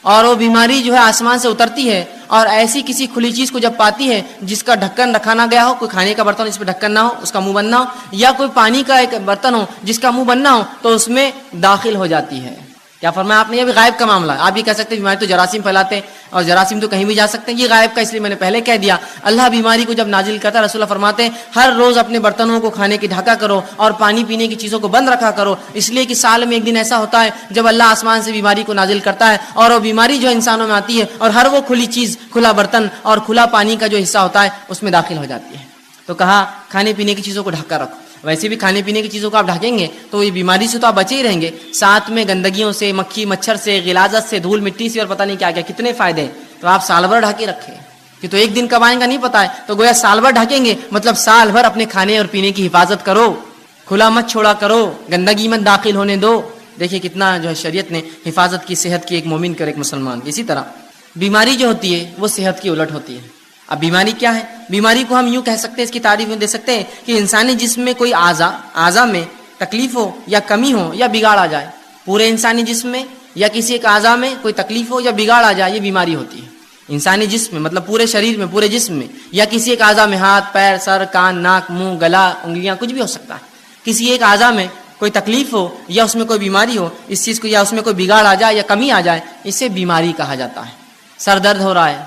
اور وہ بیماری جو ہے آسمان سے اترتی ہے، اور ایسی کسی کھلی چیز کو جب پاتی ہے جس کا ڈھکن رکھا نہ گیا ہو، کوئی کھانے کا برتن جس پہ ڈھکن نہ ہو، اس کا منہ بند نہ ہو، یا کوئی پانی کا ایک برتن ہو جس کا منہ بند نہ ہو، تو اس میں داخل ہو جاتی ہے. کیا فرمایا آپ نے؟ یہ بھی غائب کا معاملہ ہے. آپ یہ کہہ سکتے ہیں بیماری تو جراثیم پھیلاتے ہیں، اور جراثیم تو کہیں بھی جا سکتے ہیں. یہ غائب کا اس لیے میں نے پہلے کہہ دیا. اللہ بیماری کو جب نازل کرتا ہے، رسول اللہ فرماتے ہیں ہر روز اپنے برتنوں کو کھانے کی ڈھکا کرو اور پانی پینے کی چیزوں کو بند رکھا کرو. اس لیے کہ سال میں ایک دن ایسا ہوتا ہے جب اللہ آسمان سے بیماری کو نازل کرتا ہے، اور وہ بیماری جو انسانوں میں آتی ہے، اور ہر وہ کھلی چیز، کھلا برتن اور کھلا پانی کا جو حصہ ہوتا ہے اس میں داخل ہو جاتی ہے. تو کہا کھانے پینے کی چیزوں کو ڈھکا رکھو. ویسے بھی کھانے پینے کی چیزوں کو آپ ڈھکیں گے تو یہ بیماری سے تو آپ بچے ہی رہیں گے، ساتھ میں گندگیوں سے، مکھی مچھر سے، غلاظت سے، دھول مٹی سے، اور پتہ نہیں کیا کیا کتنے فائدے ہیں. تو آپ سال بھر ڈھکے رکھیں. کہ تو ایک دن کب آئیں گا نہیں پتا ہے، تو گویا سال بھر ڈھکیں گے، مطلب سال بھر اپنے کھانے اور پینے کی حفاظت کرو، کھلا مت چھوڑا کرو، گندگی مت داخل ہونے دو. دیکھیے کتنا جو ہے شریعت نے حفاظت کی صحت کی ایک مومن کر ایک مسلمان کی. اسی طرح بیماری جو ہوتی ہے وہ صحت کی الٹ ہوتی ہے. اب بیماری کیا ہے؟ بیماری کو ہم یوں کہہ سکتے ہیں، اس کی تعریف میں دے سکتے ہیں کہ انسانی جسم میں کوئی اعضا میں تکلیف ہو یا کمی ہو یا بگاڑ آ جائے. پورے انسانی جسم میں یا کسی ایک اعضا میں کوئی تکلیف ہو یا بگاڑ آ جائے، یہ بیماری ہوتی ہے. انسانی جسم میں مطلب پورے شریر میں، پورے جسم میں، یا کسی ایک اعضا میں، ہاتھ، پیر، سر، کان، ناک، منہ، گلا، انگلیاں، کچھ بھی ہو سکتا ہے. کسی ایک اعضا میں کوئی تکلیف ہو یا اس میں کوئی بیماری ہو، اس چیز کو یا اس میں کوئی بگاڑ آ جائے یا کمی آ جائے، اسے بیماری کہا جاتا ہے. سر درد ہو رہا ہے،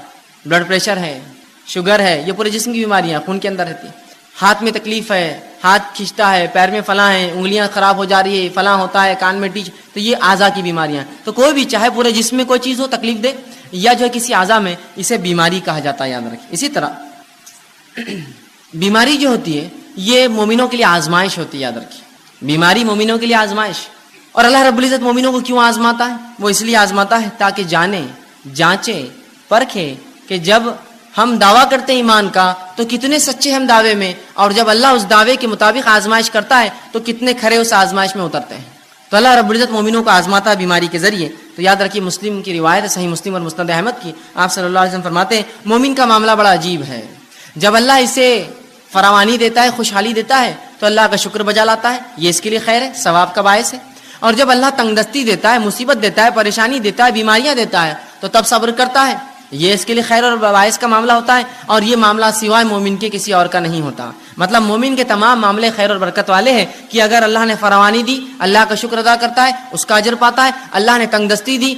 بلڈ پریشر ہے، شوگر ہے، یہ پورے جسم کی بیماریاں خون کے اندر رہتی ہیں. ہاتھ میں تکلیف ہے، ہاتھ کھینچتا ہے، پیر میں فلاں ہے، انگلیاں خراب ہو جا رہی ہے، فلاں ہوتا ہے، کان میں ٹیچ، تو یہ اعضا کی بیماریاں. تو کوئی بھی چاہے پورے جسم میں کوئی چیز ہو تکلیف دے یا جو ہے کسی اعضا میں، اسے بیماری کہا جاتا ہے. یاد رکھیں. اسی طرح بیماری جو ہوتی ہے یہ مومنوں کے لیے آزمائش ہوتی ہے. یاد رکھیں بیماری مومنوں کے لیے آزمائش. اور اللہ رب العزت مومنوں کو کیوں آزماتا ہے؟ وہ اس لیے آزماتا ہے تاکہ جانے، جانچے، پرکھے کہ جب ہم دعویٰ کرتے ہیں ایمان کا تو کتنے سچے ہم دعوے میں، اور جب اللہ اس دعوے کے مطابق آزمائش کرتا ہے تو کتنے کھرے اس آزمائش میں اترتے ہیں. تو اللہ رب العزت مومنوں کو آزماتا ہے بیماری کے ذریعے. تو یاد رکھیے مسلم کی روایت ہے، صحیح مسلم اور مسند احمد کی، آپ صلی اللہ علیہ وسلم فرماتے ہیں مومن کا معاملہ بڑا عجیب ہے. جب اللہ اسے فراوانی دیتا ہے، خوشحالی دیتا ہے تو اللہ کا شکر بجا لاتا ہے، یہ اس کے لیے خیر ہے، ثواب کا باعث ہے. اور جب اللہ تنگ دستی دیتا ہے، مصیبت دیتا ہے، پریشانی دیتا ہے، بیماریاں دیتا ہے تو تب صبر کرتا ہے، یہ اس کے لیے خیر اور باعث کا معاملہ ہوتا ہے. اور یہ معاملہ سوائے مومن کے کسی اور کا نہیں ہوتا. مطلب مومن کے تمام معاملے خیر اور برکت والے ہیں کہ اگر اللہ نے فراوانی دی اللہ کا شکر ادا کرتا ہے، اس کا اجر پاتا ہے. اللہ نے تنگ دستی دی،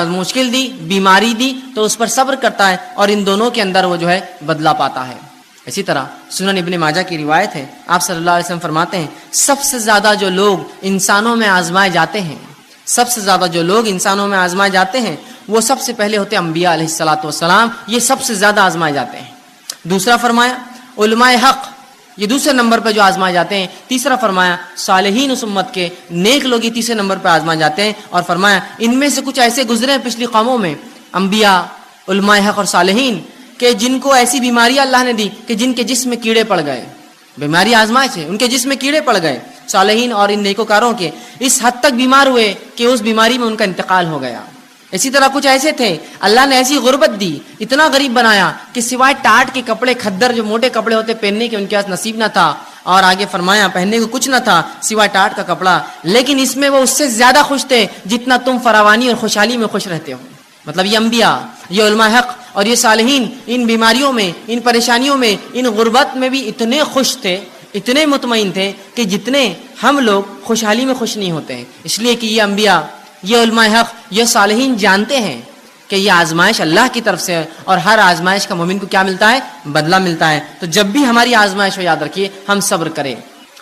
مشکل دی، بیماری دی تو اس پر صبر کرتا ہے، اور ان دونوں کے اندر وہ جو ہے بدلہ پاتا ہے. اسی طرح سنن ابن ماجہ کی روایت ہے، آپ صلی اللہ علیہ وسلم فرماتے ہیں سب سے زیادہ جو لوگ انسانوں میں آزمائے جاتے ہیں سب سے زیادہ جو لوگ انسانوں میں آزمائے جاتے ہیں وہ سب سے پہلے ہوتے ہیں انبیاء علیہ الصلوۃ والسلام، یہ سب سے زیادہ آزمائے جاتے ہیں۔ دوسرا فرمایا علماء حق، یہ دوسرے نمبر پہ جو آزمائے جاتے ہیں۔ تیسرا فرمایا صالحین اس امت کے نیک لوگ یہ تیسرے نمبر پہ آزمائے جاتے ہیں، اور فرمایا ان میں سے کچھ ایسے گزرے ہیں پچھلی قوموں میں، انبیاء، علماء حق اور صالحین، کہ جن کو ایسی بیماریاں اللہ نے دی کہ جن کے جسم میں کیڑے پڑ گئے، بیماری آزمائش ہے، ان کے جسم میں کیڑے پڑ گئے، صالحین اور ان نیکوکاروں کے اس حد تک بیمار ہوئے کہ اس بیماری میں ان کا انتقال ہو گیا۔ اسی طرح کچھ ایسے تھے اللہ نے ایسی غربت دی، اتنا غریب بنایا کہ سوائے ٹاٹ کے کپڑے، کھدر جو موٹے کپڑے ہوتے پہننے کے ان کے پاس نصیب نہ تھا، اور آگے فرمایا پہننے کو کچھ نہ تھا سوائے ٹاٹ کا کپڑا، لیکن اس میں وہ اس سے زیادہ خوش تھے جتنا تم فراوانی اور خوشحالی میں خوش رہتے ہو۔ مطلب یہ انبیاء، یہ علماء حق اور یہ صالحین ان بیماریوں میں، ان پریشانیوں میں، ان غربت میں بھی اتنے خوش تھے، اتنے مطمئن تھے کہ جتنے ہم لوگ خوشحالی میں خوش نہیں ہوتے ہیں، اس لیے کہ یہ انبیاء، یہ علماء حق، یہ صالحین جانتے ہیں کہ یہ آزمائش اللہ کی طرف سے ہے، اور ہر آزمائش کا مومن کو کیا ملتا ہے؟ بدلہ ملتا ہے۔ تو جب بھی ہماری آزمائش ہو یاد رکھیے ہم صبر کریں،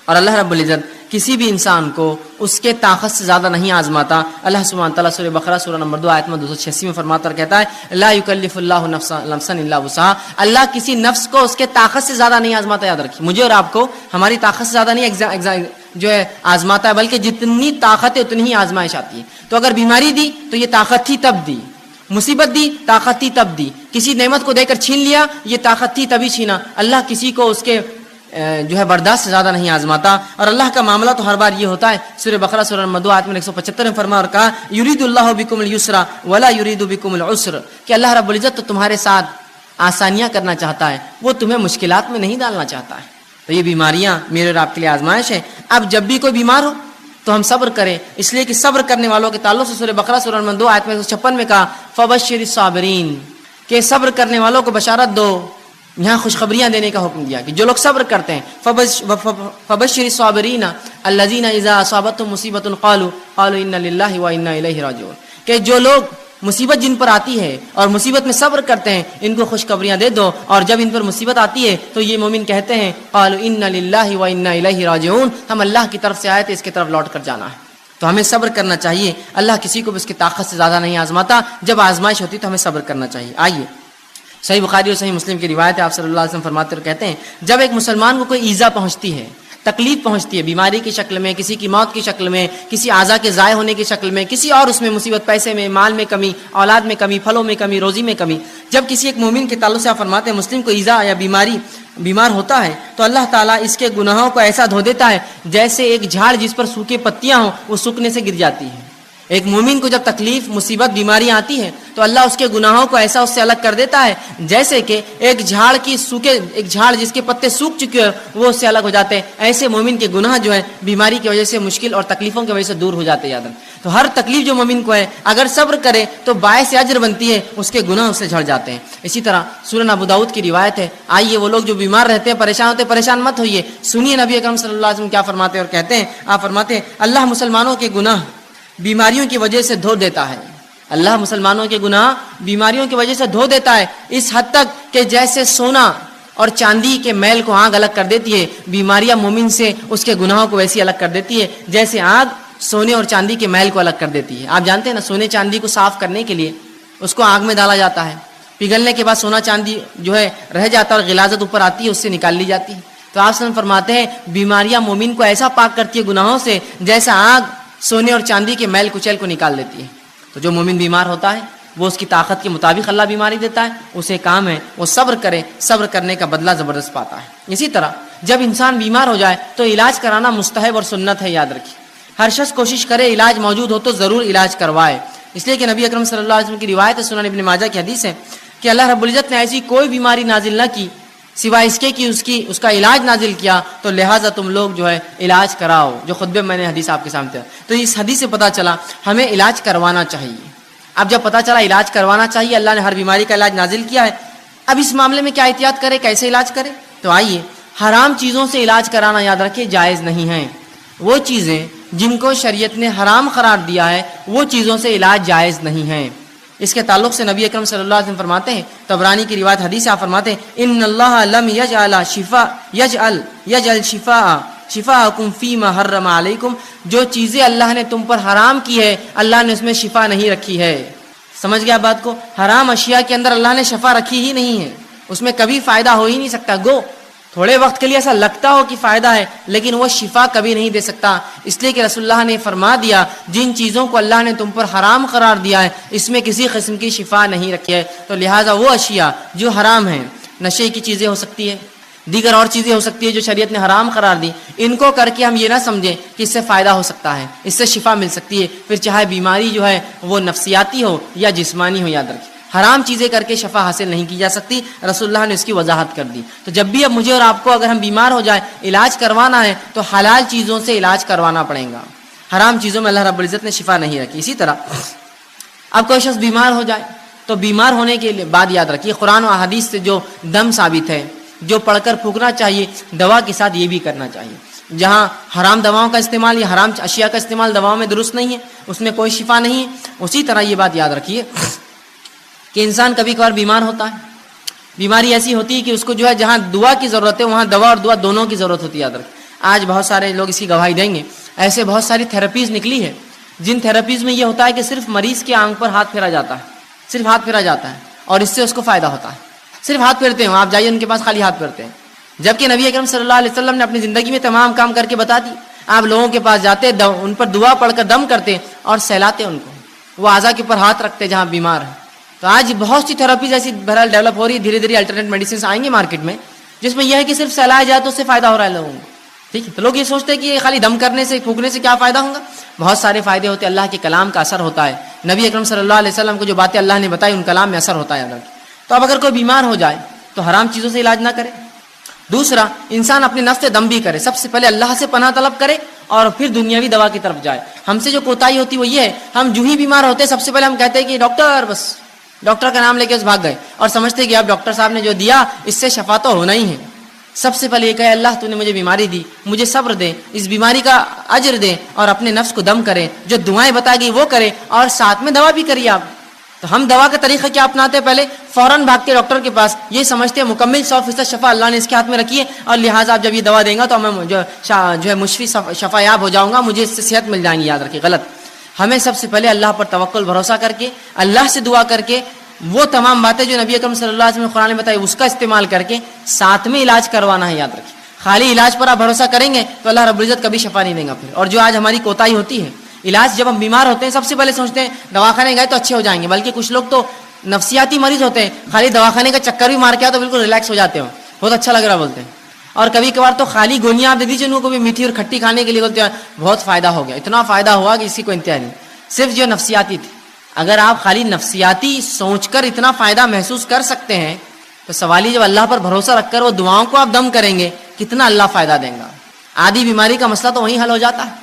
اور اللہ رب العزت کسی بھی انسان کو اس کے طاقت سے زیادہ نہیں آزماتا۔ اللہ سبحانہ تعالیٰ سورہ بقرہ سورہ نمبر 2 آیت 286 میں فرماتا اور کہتا ہے لا یکلف اللہ نفسا الا وسعہا، اللہ کسی نفس کو اس کے طاقت سے زیادہ نہیں آزماتا۔ یاد رکھیے مجھے اور آپ کو ہماری طاقت سے زیادہ نہیں جو ہے آزماتا ہے، بلکہ جتنی طاقت ہے اتنی ہی آزمائش آتی ہے۔ تو اگر بیماری دی تو یہ طاقت تھی تب دی، مصیبت دی طاقت تھی تب دی، کسی نعمت کو دے کر چھین لیا یہ طاقت تھی تبھی چھینا۔ اللہ کسی کو اس کے جو ہے برداشت سے زیادہ نہیں آزماتا، اور اللہ کا معاملہ تو ہر بار یہ ہوتا ہے۔ سورہ بقرہ سورہ نمبر 2 آیت 175 میں فرمایا اور کہا یرید اللہ بکم اليسر ولا یرید بکم العسر، کہ اللہ رب العزت تو تمہارے ساتھ آسانیاں کرنا چاہتا ہے، وہ تمہیں مشکلات میں نہیں ڈالنا چاہتا ہے۔ تو یہ بیماریاں میرے اور آپ کے لیے آزمائش ہے۔ اب جب بھی کوئی بیمار ہو تو ہم صبر کریں، اس لیے کہ صبر کرنے والوں کے تعلق سے سورہ بقرہ سورہ نمبر 2 آیت 156 میں کہا فبشر الصابرین، کہ صبر کرنے والوں کو بشارت دو، یہاں خوشخبریاں دینے کا حکم دیا کہ جو لوگ صبر کرتے ہیں فبشر الصابرین الذین اذا اصابتهم مصیبۃ قالوا انا للہ وانا الیہ راجعون، کہ جو لوگ مصیبت جن پر آتی ہے اور مصیبت میں صبر کرتے ہیں ان کو خوشخبریاں دے دو، اور جب ان پر مصیبت آتی ہے تو یہ مومن کہتے ہیں قالوا انا للہ وانا الیہ راجعون، ہم اللہ کی طرف سے آئے تھے اس کی طرف لوٹ کر جانا ہے۔ تو ہمیں صبر کرنا چاہیے، اللہ کسی کو بھی اس کی طاقت سے زیادہ نہیں آزماتا، جب آزمائش ہوتی تو ہمیں صبر کرنا چاہیے۔ آئیے صحیح بخاری اور صحیح مسلم کی روایت ہے، آپ صلی اللہ علیہ وسلم فرماتے اور کہتے ہیں جب ایک مسلمان کو کوئی ایذا پہنچتی ہے، تکلیف پہنچتی ہے، بیماری کی شکل میں، کسی کی موت کی شکل میں، کسی اعضاء کے ضائع ہونے کی شکل میں، کسی اور اس میں مصیبت، پیسے میں، مال میں کمی، اولاد میں کمی، پھلوں میں کمی، روزی میں کمی، جب کسی ایک مومن کے تعلق سے آپ فرماتے ہیں مسلم کو ایذا یا بیمار ہوتا ہے تو اللہ تعالیٰ اس کے گناہوں کو ایسا دھو دیتا ہے جیسے ایک جھاڑ جس پر سوکھے پتیاں ہوں وہ سوکھنے سے گر جاتی ہیں۔ ایک مومن کو جب تکلیف، مصیبت، بیماری آتی ہے تو اللہ اس کے گناہوں کو ایسا اس سے الگ کر دیتا ہے جیسے کہ ایک جھاڑ جس کے پتے سوکھ چکے ہیں وہ اس سے الگ ہو جاتے ہیں۔ ایسے مومن کے گناہ جو ہے بیماری کی وجہ سے، مشکل اور تکلیفوں کی وجہ سے دور ہو جاتے ہیں۔ تو ہر تکلیف جو مومن کو ہے اگر صبر کرے تو باعث اجر بنتی ہے، اس کے گناہ اس سے جھڑ جاتے ہیں۔ اسی طرح سنن ابو داؤد کی روایت ہے، آئیے وہ لوگ جو بیمار رہتے ہیں، پریشان ہوتے ہیں، پریشان مت ہوئیے، سنیے نبی اکرم صلی اللہ علیہ وسلم کیا فرماتے ہیں اور کہتے ہیں، آپ فرماتے ہیں اللہ مسلمانوں کے گناہ بیماریوں کی وجہ سے دھو دیتا ہے، اللہ مسلمانوں کے گناہ بیماریوں کی وجہ سے دھو دیتا ہے، اس حد تک کہ جیسے سونا اور چاندی کے میل کو آگ الگ کر دیتی ہے، بیماریاں مومن سے اس کے گناہوں کو ویسی الگ کر دیتی ہے جیسے آگ سونے اور چاندی کے میل کو الگ کر دیتی ہے۔ آپ جانتے ہیں نا سونے چاندی کو صاف کرنے کے لیے اس کو آگ میں ڈالا جاتا ہے، پگھلنے کے بعد سونا چاندی جو ہے رہ جاتا ہے اور غلاظت اوپر آتی ہے، اس سے نکال لی جاتی ہے۔ تو آپ صلی اللہ علیہ وسلم فرماتے ہیں بیماریاں مومن کو ایسا پاک کرتی ہے گناہوں سے جیسا آگ سونے اور چاندی کے میل کچیل کو نکال دیتی ہے۔ تو جو مومن بیمار ہوتا ہے وہ اس کی طاقت کے مطابق اللہ بیماری دیتا ہے، اسے کام ہے وہ صبر کرے، صبر کرنے کا بدلہ زبردست پاتا ہے۔ اسی طرح جب انسان بیمار ہو جائے تو علاج کرانا مستحب اور سنت ہے، یاد رکھیے ہر شخص کوشش کرے علاج موجود ہو تو ضرور علاج کروائے، اس لیے کہ نبی اکرم صلی اللہ علیہ وسلم کی روایت ہے، سنن ابن ماجہ کی حدیث ہے کہ اللہ رب العزت نے ایسی کوئی بیماری نازل نہ کی سوائے اس کے کہ اس کا علاج نازل کیا، تو لہٰذا تم لوگ جو ہے علاج کراؤ، جو خطبے میں نے حدیث آپ کے سامنے۔ تو اس حدیث سے پتہ چلا ہمیں علاج کروانا چاہیے۔ اب جب پتہ چلا علاج کروانا چاہیے، اللہ نے ہر بیماری کا علاج نازل کیا ہے، اب اس معاملے میں کیا احتیاط کرے، کیسے علاج کرے؟ تو آئیے حرام چیزوں سے علاج کرانا یاد رکھیے جائز نہیں ہے، وہ چیزیں جن کو شریعت نے حرام قرار دیا ہے وہ چیزوں سے علاج جائز نہیں ہے۔ اس کے تعلق سے نبی اکرم صلی اللہ علیہ وسلم فرماتے ہیں، طبرانی کی روایت حدیث آپ فرماتے ہیں ان اللہ لم یجعل شفاء شفاءکم فیما حرم علیکم، جو چیزیں اللہ نے تم پر حرام کی ہے اللہ نے اس میں شفا نہیں رکھی ہے. سمجھ گیا بات کو؟ حرام اشیاء کے اندر اللہ نے شفا رکھی ہی نہیں ہے، اس میں کبھی فائدہ ہو ہی نہیں سکتا. گو تھوڑے وقت کے لیے ایسا لگتا ہو کہ فائدہ ہے لیکن وہ شفا کبھی نہیں دے سکتا. اس لیے کہ رسول اللہ نے فرما دیا جن چیزوں کو اللہ نے تم پر حرام قرار دیا ہے اس میں کسی قسم کی شفا نہیں رکھی ہے. تو لہٰذا وہ اشیاء جو حرام ہیں، نشے کی چیزیں ہو سکتی ہے، دیگر اور چیزیں ہو سکتی ہے جو شریعت نے حرام قرار دی، ان کو کر کے ہم یہ نہ سمجھیں کہ اس سے فائدہ ہو سکتا ہے، اس سے شفا مل سکتی ہے. پھر چاہے بیماری جو ہے وہ نفسیاتی ہو یا جسمانی ہو، یاد رکھیں حرام چیزیں کر کے شفا حاصل نہیں کی جا سکتی. رسول اللہ نے اس کی وضاحت کر دی. تو جب بھی اب مجھے اور آپ کو اگر ہم بیمار ہو جائیں علاج کروانا ہے تو حلال چیزوں سے علاج کروانا پڑے گا، حرام چیزوں میں اللہ رب العزت نے شفا نہیں رکھی. اسی طرح اب کوئی شخص بیمار ہو جائے تو بیمار ہونے کے بعد یاد رکھیے قرآن و احادیث سے جو دم ثابت ہے، جو پڑھ کر پھونکنا چاہیے، دوا کے ساتھ یہ بھی کرنا چاہیے. جہاں حرام دواؤں کا استعمال یا حرام اشیاء کا استعمال دواؤں میں درست نہیں ہے، اس میں کوئی شفا نہیں ہے. اسی طرح یہ بات یاد رکھیے کہ انسان کبھی کبھار بیمار ہوتا ہے، بیماری ایسی ہوتی ہے کہ اس کو جو ہے جہاں دعا کی ضرورت ہے وہاں دوا اور دعا دونوں کی ضرورت ہوتی ہے. یاد رکھیں آج بہت سارے لوگ اس کی گواہی دیں گے، ایسے بہت ساری تھراپیز نکلی ہے جن تھراپیز میں یہ ہوتا ہے کہ صرف مریض کے آنکھ پر ہاتھ پھیرا جاتا ہے، صرف ہاتھ پھیرا جاتا ہے اور اس سے اس کو فائدہ ہوتا ہے. صرف ہاتھ پھیرتے ہیں، آپ جائیے ان کے پاس خالی ہاتھ پھیرتے ہیں، جبکہ نبی اکرم صلی اللہ علیہ وسلم نے اپنی زندگی میں تمام کام کر کے بتا دی. آپ لوگوں کے پاس جاتے، ان پر دعا پڑھ کر دم کرتے اور سہلاتے ان کو، وہ اعضاء کے اوپر ہاتھ رکھتے جہاں بیمار ہے. تو آج بہت سی تھراپیز ایسی بہرحال ڈیولپ ہو رہی ہے، دھیرے دھیرے الٹرنیٹ میڈیسنس آئیں گے مارکیٹ میں جس میں یہ ہے کہ صرف سہلایا جائے تو اس سے فائدہ ہو رہا ہے لوگوں کو. ٹھیک ہے، تو لوگ یہ سوچتے ہیں کہ یہ خالی دم کرنے سے پھونکنے سے کیا فائدہ ہوگا. بہت سارے فائدے ہوتے ہیں، اللہ کے کلام کا اثر ہوتا ہے، نبی اکرم صلی اللہ علیہ وسلم کو جو باتیں اللہ نے بتائی ان کلام میں اثر ہوتا ہے. تو اب اگر کوئی بیمار ہو جائے تو حرام چیزوں سے علاج نہ کرے. دوسرا، انسان اپنے نفس سے دم بھی کرے، سب سے پہلے اللہ سے پناہ طلب کرے اور پھر دنیاوی دوا کی طرف جائے. ہم سے جو کوتاہی ہوتی وہ یہ ہے، ہم جو ہی بیمار ہوتے سب سے پہلے ہم کہتے ہیں کہ ڈاکٹر، بس ڈاکٹر کا نام لے کے بھاگ گئے اور سمجھتے ہیں کہ اب ڈاکٹر صاحب نے جو دیا اس سے شفا تو ہونا ہی ہے. سب سے پہلے یہ کہے اللہ تو نے مجھے بیماری دی، مجھے صبر دے، اس بیماری کا اجر دے، اور اپنے نفس کو دم کرے، جو دعائیں بتا گئی وہ کرے اور ساتھ میں دوا بھی کریے آپ. تو ہم دوا کا طریقہ کیا اپناتے ہیں؟ پہلے فوراً بھاگتے ڈاکٹر کے پاس، یہ سمجھتے ہیں مکمل 100% شفا اللہ نے اس کے ہاتھ میں رکھی ہے اور لہٰذا آپ جب یہ دوا دیں گا تو میں جو ہے مشفی شفا یاب ہو جاؤں گا، مجھے اس سے صحت مل جائیں گی. یاد رکھیے غلط. ہمیں سب سے پہلے اللہ پر توکل بھروسہ کر کے، اللہ سے دعا کر کے، وہ تمام باتیں جو نبی اکرم صلی اللہ علیہ وسلم نے قرآن میں بتائی اس کا استعمال کر کے ساتھ میں علاج کروانا ہے. یاد رکھیے خالی علاج پر آپ بھروسہ کریں گے تو اللہ رب العزت کبھی شفا نہیں دیں گا. پھر اور جو آج ہماری کوتاہی ہوتی ہے، علاج جب ہم بیمار ہوتے ہیں سب سے پہلے سوچتے ہیں دواخانے گئے تو اچھے ہو جائیں گے، بلکہ کچھ لوگ تو نفسیاتی مریض ہوتے ہیں، خالی دواخانے کا چکر بھی مار کے آ تو بالکل ریلیکس ہو جاتے ہو، بہت اچھا لگ رہا بولتے ہیں. اور کبھی کبھار تو خالی گولیاں آپ دے دیجیے ان کو بھی میٹھی اور کھٹی کھانے کے لیے، بولتے ہیں بہت فائدہ ہو گیا، اتنا فائدہ ہوا کہ اسی کو انتہا نہیں. صرف جو نفسیاتی تھی، اگر آپ خالی نفسیاتی سوچ کر اتنا فائدہ محسوس کر سکتے ہیں تو سوال ہی جب اللہ پر بھروسہ رکھ کر وہ دعاؤں کو آپ دم کریں گے کتنا اللہ فائدہ دیں گا. آدھی بیماری کا مسئلہ تو وہیں حل ہو جاتا ہے.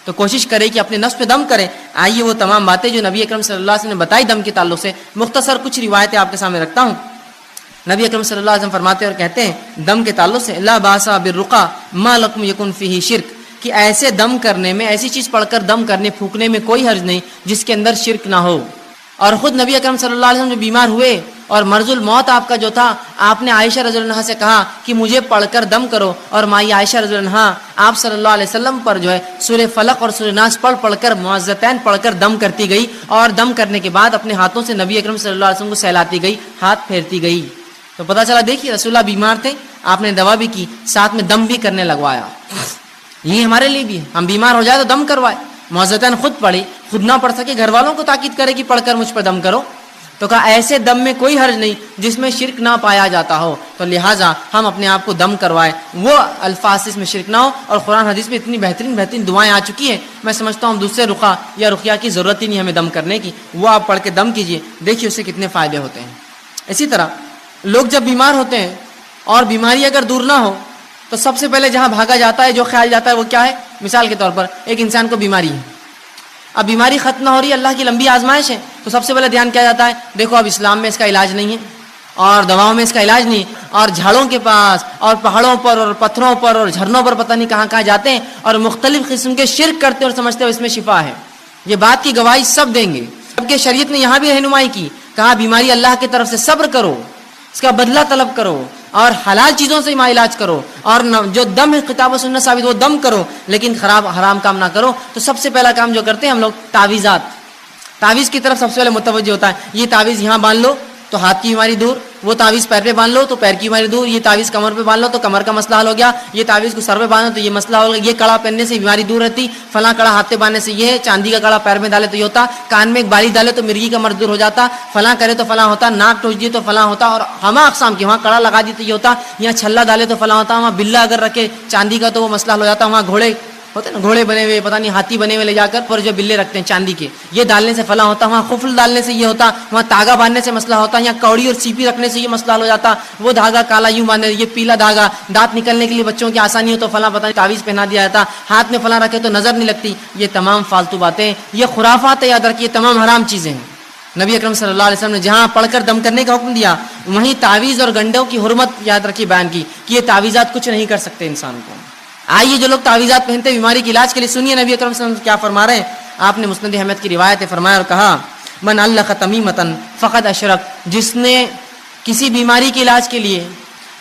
تو کوشش کرے کہ اپنے نفس پہ دم کریں. آئیے وہ تمام باتیں جو نبی اکرم صلی اللہ علیہ وسلم نے بتائی دم کے تعلق سے، مختصر کچھ روایتیں آپ کے سامنے رکھتا ہوں. نبی اکرم صلی اللہ علیہ وسلم فرماتے اور کہتے ہیں دم کے تعلق سے، لا باسا بالرقا ما لکم یکن فیہ شرک، کہ ایسے دم کرنے میں، ایسی چیز پڑھ کر دم کرنے پھونکنے میں کوئی حرج نہیں جس کے اندر شرک نہ ہو. اور خود نبی اکرم صلی اللہ علیہ وسلم جو بیمار ہوئے اور مرض الموت آپ کا جو تھا، آپ نے عائشہ رضی اللہ عنہا سے کہا کہ مجھے پڑھ کر دم کرو، اور مائی عائشہ رضی اللہ عنہا آپ صلی اللہ علیہ وسلم پر جو ہے سورہ فلق اور سورہ ناس پڑھ کر معوذتین پڑھ کر دم کرتی گئی، اور دم کرنے کے بعد اپنے ہاتھوں سے نبی اکرم صلی اللہ علیہ وسلم کو سہلاتی گئی، ہاتھ پھیرتی گئی. تو پتہ چلا دیکھیے رسول اللہ بیمار تھے، آپ نے دوا بھی کی، ساتھ میں دم بھی کرنے لگوایا. یہ ہمارے لیے بھی ہے، ہم بیمار ہو جائے تو دم کروائے. معوذتین خود پڑھی، خود نہ پڑھ سکے گھر والوں کو تاکید کرے کہ پڑھ کر مجھ پر دم کرو. تو کہا ایسے دم میں کوئی حرج نہیں جس میں شرک نہ پایا جاتا ہو، تو لہٰذا ہم اپنے آپ کو دم کروائے، وہ الفاظ اس میں شرک نہ ہو. اور قرآن حدیث میں اتنی بہترین دعائیں آ چکی ہیں، میں سمجھتا ہوں دوسرے رقیہ یا رقیہ کی ضرورت ہی نہیں ہمیں دم کرنے کی. وہ آپ پڑھ کے دم کیجئے، دیکھیے اس سے کتنے فائدے ہوتے ہیں. اسی طرح لوگ جب بیمار ہوتے ہیں اور بیماری اگر دور نہ ہو تو سب سے پہلے جہاں بھاگا جاتا ہے، جو خیال جاتا ہے وہ کیا ہے؟ مثال کے طور پر ایک انسان کو بیماری ہے، اب بیماری ختم نہ ہو رہی ہے، اللہ کی لمبی آزمائش ہے، تو سب سے پہلے دھیان کیا جاتا ہے؟ دیکھو اب اسلام میں اس کا علاج نہیں ہے اور دواؤں میں اس کا علاج نہیں، اور جھاڑوں کے پاس اور پہاڑوں پر اور پتھروں پر اور جھرنوں پر پتہ نہیں کہاں کہاں جاتے ہیں اور مختلف قسم کے شرک کرتے اور سمجھتے ہیں اس میں شفا ہے. یہ بات کی گواہی سب دیں گے، جبکہ شریعت نے یہاں بھی رہنمائی کی، کہا بیماری اللہ کی طرف سے، صبر کرو، اس کا بدلہ طلب کرو اور حلال چیزوں سے علاج کرو، اور جو دم ہے کتاب و سنت ثابت وہ دم کرو، لیکن خراب حرام کام نہ کرو۔ تو سب سے پہلا کام جو کرتے ہیں ہم لوگ تعویذات، تعویذ کی طرف سب سے پہلے متوجہ ہوتا ہے۔ یہ تعویذ یہاں باندھ لو تو ہاتھ کی بیماری دور، وہ تعویذ پیر پہ باندھ لو تو پیر کی بیماری دور، یہ تعویذ کمر پہ باندھ لو تو کمر کا مسئلہ حل ہو گیا، یہ تعویذ کو سر پہ باندھو تو یہ مسئلہ ہو گیا، یہ کڑا پہننے سے بیماری دور رہتی، فلاں کڑا ہاتھ پہ باندھنے سے یہ ہے، چاندی کا کڑا پیر میں ڈالے تو یہ ہوتا، کان میں ایک بالی ڈالے تو مرغی کا مرض دور ہو جاتا، فلاں کرے تو فلاں ہوتا، ناک ٹوچ دیے تو فلاں ہوتا، اور ہما اقسام کی، وہاں کڑا لگا دی تو یہ ہوتا، یہاں چھلا ڈالے تو فلاں ہوتا، وہاں بلا اگر رکھے چاندی کا تو وہ مسئلہ حل ہو جاتا، وہاں گھوڑے ہوتے نا، گھوڑے بنے ہوئے پتہ نہیں ہاتھی بنے ہوئے لے جا کر پر جو بلے رکھتے ہیں چاندی کے، یہ ڈالنے سے فلاں ہوتا، وہاں خفل ڈالنے سے یہ ہوتا، وہاں تاگا باندھنے سے مسئلہ ہوتا، یہاں کوڑی اور سیپی رکھنے سے یہ مسئلہ حل ہو جاتا، وہ دھاگا کالا یوں باندھنے، یہ پیلا دھاگا، دانت نکلنے کے لیے بچوں کی آسانی ہو تو فلاں پتہ نہیں تعویذ پہنا دیا جاتا، ہاتھ میں فلاں رکھے تو نظر نہیں لگتی۔ یہ تمام فالتو باتیں، یہ خرافات ہے، یاد رکھیے تمام حرام چیزیں ہیں۔ نبی اکرم صلی اللہ علیہ وسلم نے جہاں پڑھ کر دم کرنے کا حکم دیا وہیں تعویذ اور گنڈوں کی حرمت یاد رکھی بیان کی کہ یہ تعویذات کچھ نہیں کر سکتے انسان کو۔ آئیے جو لوگ تعویذات پہنتے بیماری کے علاج کے لیے، سنیے نبی اکرم صلی اللہ علیہ وسلم کیا فرما رہے ہیں۔ آپ نے مسند احمد کی روایت ہے، فرمایا اور کہا من علق تمیمتن فقد اشرک، جس نے کسی بیماری کے علاج کے لیے،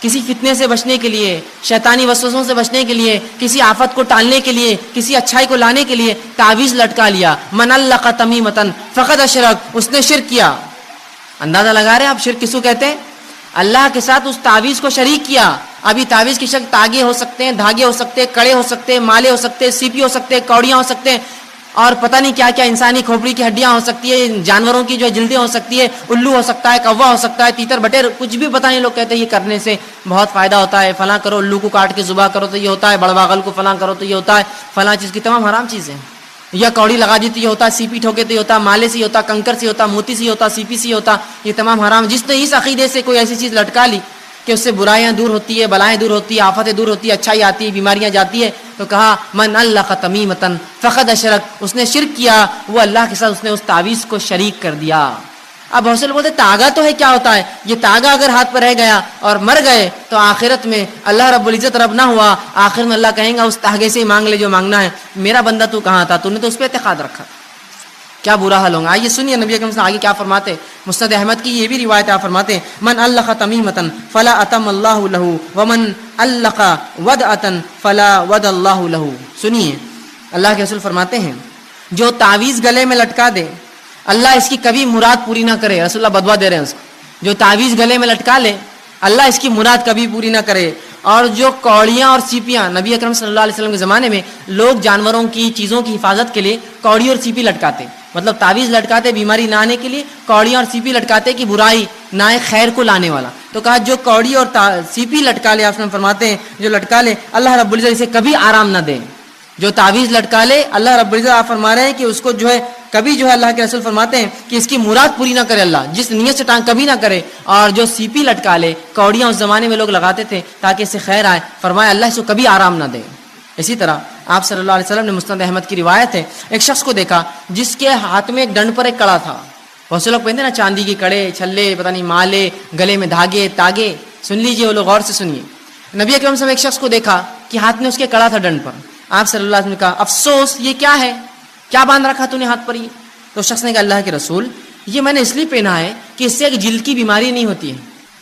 کسی فتنے سے بچنے کے لیے، شیطانی وسوسوں سے بچنے کے لیے، کسی آفت کو ٹالنے کے لیے، کسی اچھائی کو لانے کے لیے تعویذ لٹکا لیا، من علق تمیمتن فقد اشرک، اس نے شرک کیا۔ اندازہ لگا رہے ہیں آپ شرک کس کو کہتے ہیں؟ اللہ کے ساتھ اس تعویذ کو شریک کیا۔ ابھی تعویذ کی شکل تاگے ہو سکتے ہیں، دھاگے ہو سکتے ہیں، کڑے ہو سکتے ہیں، مالے ہو سکتے ہیں، سیپی ہو سکتے ہیں، کوڑیاں ہو سکتے ہیں، اور پتہ نہیں کیا کیا، انسانی کھوپڑی کی ہڈیاں ہو سکتی ہے، جانوروں کی جو جلدیں ہو سکتی ہے، الو ہو سکتا ہے، کوا ہو سکتا ہے، تیتر بٹیر، کچھ بھی پتہ نہیں، لوگ کہتے ہیں یہ کرنے سے بہت فائدہ ہوتا ہے، فلاں کرو، الو کو کاٹ کے ذبح کرو تو یہ ہوتا ہے، بڑواغل کو فلاں کرو تو یہ ہوتا ہے، فلاں چیز کی تمام حرام چیزیں، یا کوڑی لگا دی تو یہ ہوتا ہے، سیپی ٹھوکے تو یہ ہوتا ہے، مالے سے یہ ہوتا، کنکر سے ہوتا، موتی سے ہوتا، سیپی سے ہوتا، یہ تمام حرام۔ جس نے اس عقیدے سے کوئی ایسی چیز لٹکا لی کہ اس سے برائیاں دور ہوتی ہے، بلائیں دور ہوتی ہے، آفتیں دور ہوتی ہے، اچھائی آتی ہے، بیماریاں جاتی ہے، تو کہا من علق تمیمتن فقد اشرک، اس نے شرک کیا، وہ اللہ کے ساتھ اس نے اس تعویذ کو شریک کر دیا۔ اب بہت سے لوگ بولتے تاگا تو ہے، کیا ہوتا ہے یہ تاگا؟ اگر ہاتھ پر رہ گیا اور مر گئے تو آخرت میں اللہ رب العزت رب نہ ہوا، آخر میں اللہ کہیں گا اس تاگے سے ہی مانگ لے جو مانگنا ہے، میرا بندہ تو کہاں تھا، تو نے تو اس پہ اعتقاد رکھا، کیا برا حال ہوگا۔ آئیے سنیے نبی اکرم صلی اللہ علیہ وسلم آگے کیا فرماتے، مسند احمد کی یہ بھی روایت آپ فرماتے من علق تمیمتن فلا اتم اللہ له ومن علق ودعۃ فلا ود اللہ له۔ سنیے اللہ کے رسول فرماتے ہیں جو تعویذ گلے میں لٹکا دے اللہ اس کی کبھی مراد پوری نہ کرے، رسول اللہ بدوا دے رہے ہیں اس کو، جو تعویذ گلے میں لٹکا لے اللہ اس کی مراد کبھی پوری نہ کرے۔ اور جو کوڑیاں اور سیپیاں، نبی اکرم صلی اللہ علیہ وسلم کے زمانے میں لوگ جانوروں کی چیزوں کی حفاظت کے لیے کوڑی اور سیپی لٹکاتے، مطلب تعویذ لٹکاتے بیماری نہ آنے کے لیے، کوڑیاں اور سیپی لٹکاتے کہ برائی نہ آئے، خیر کو لانے والا۔ تو کہا جو کوڑی اور سیپی لٹکا لے، آپ نے فرماتے ہیں جو لٹکا لے اللہ رب العزت اسے کبھی آرام نہ دے۔ جو تعویذ لٹکا لے اللہ رب العزت آپ فرما رہے ہیں کہ اس کو جو ہے کبھی جو ہے اللہ کے رسول فرماتے ہیں کہ اس کی مراد پوری نہ کرے اللہ، جس نیت سے ٹانگ کبھی نہ کرے۔ اور جو سیپی لٹکا لے، کوڑیاں اس زمانے میں لوگ لگاتے تھے تاکہ اس سے خیر آئے، فرمایا اللہ اس کو کبھی آرام نہ دے۔ اسی طرح آپ صلی اللہ علیہ وسلم نے مسند احمد کی روایت ہے، ایک شخص کو دیکھا جس کے ہاتھ میں ایک ڈنڈ پر ایک کڑا تھا۔ بہت سے لوگ پہنتے نا چاندی کے کڑے، چھلے، پتہ نہیں مالے، گلے میں دھاگے، تاگے، سن لیجئے وہ لوگ غور سے سنیے۔ نبی اکرم صلی اللہ علیہ وسلم ایک شخص کو دیکھا کہ ہاتھ میں اس کے کڑا تھا ڈنڈ پر، آپ صلی اللہ علیہ وسلم نے کہا افسوس یہ کیا ہے، کیا باندھ رکھا تو نے ہاتھ پر؟ یہ تو شخص نے کہا اللہ کے رسول یہ میں نے اس لیے پہنا ہے کہ اس سے ایک جلد کی بیماری نہیں ہوتی ہے،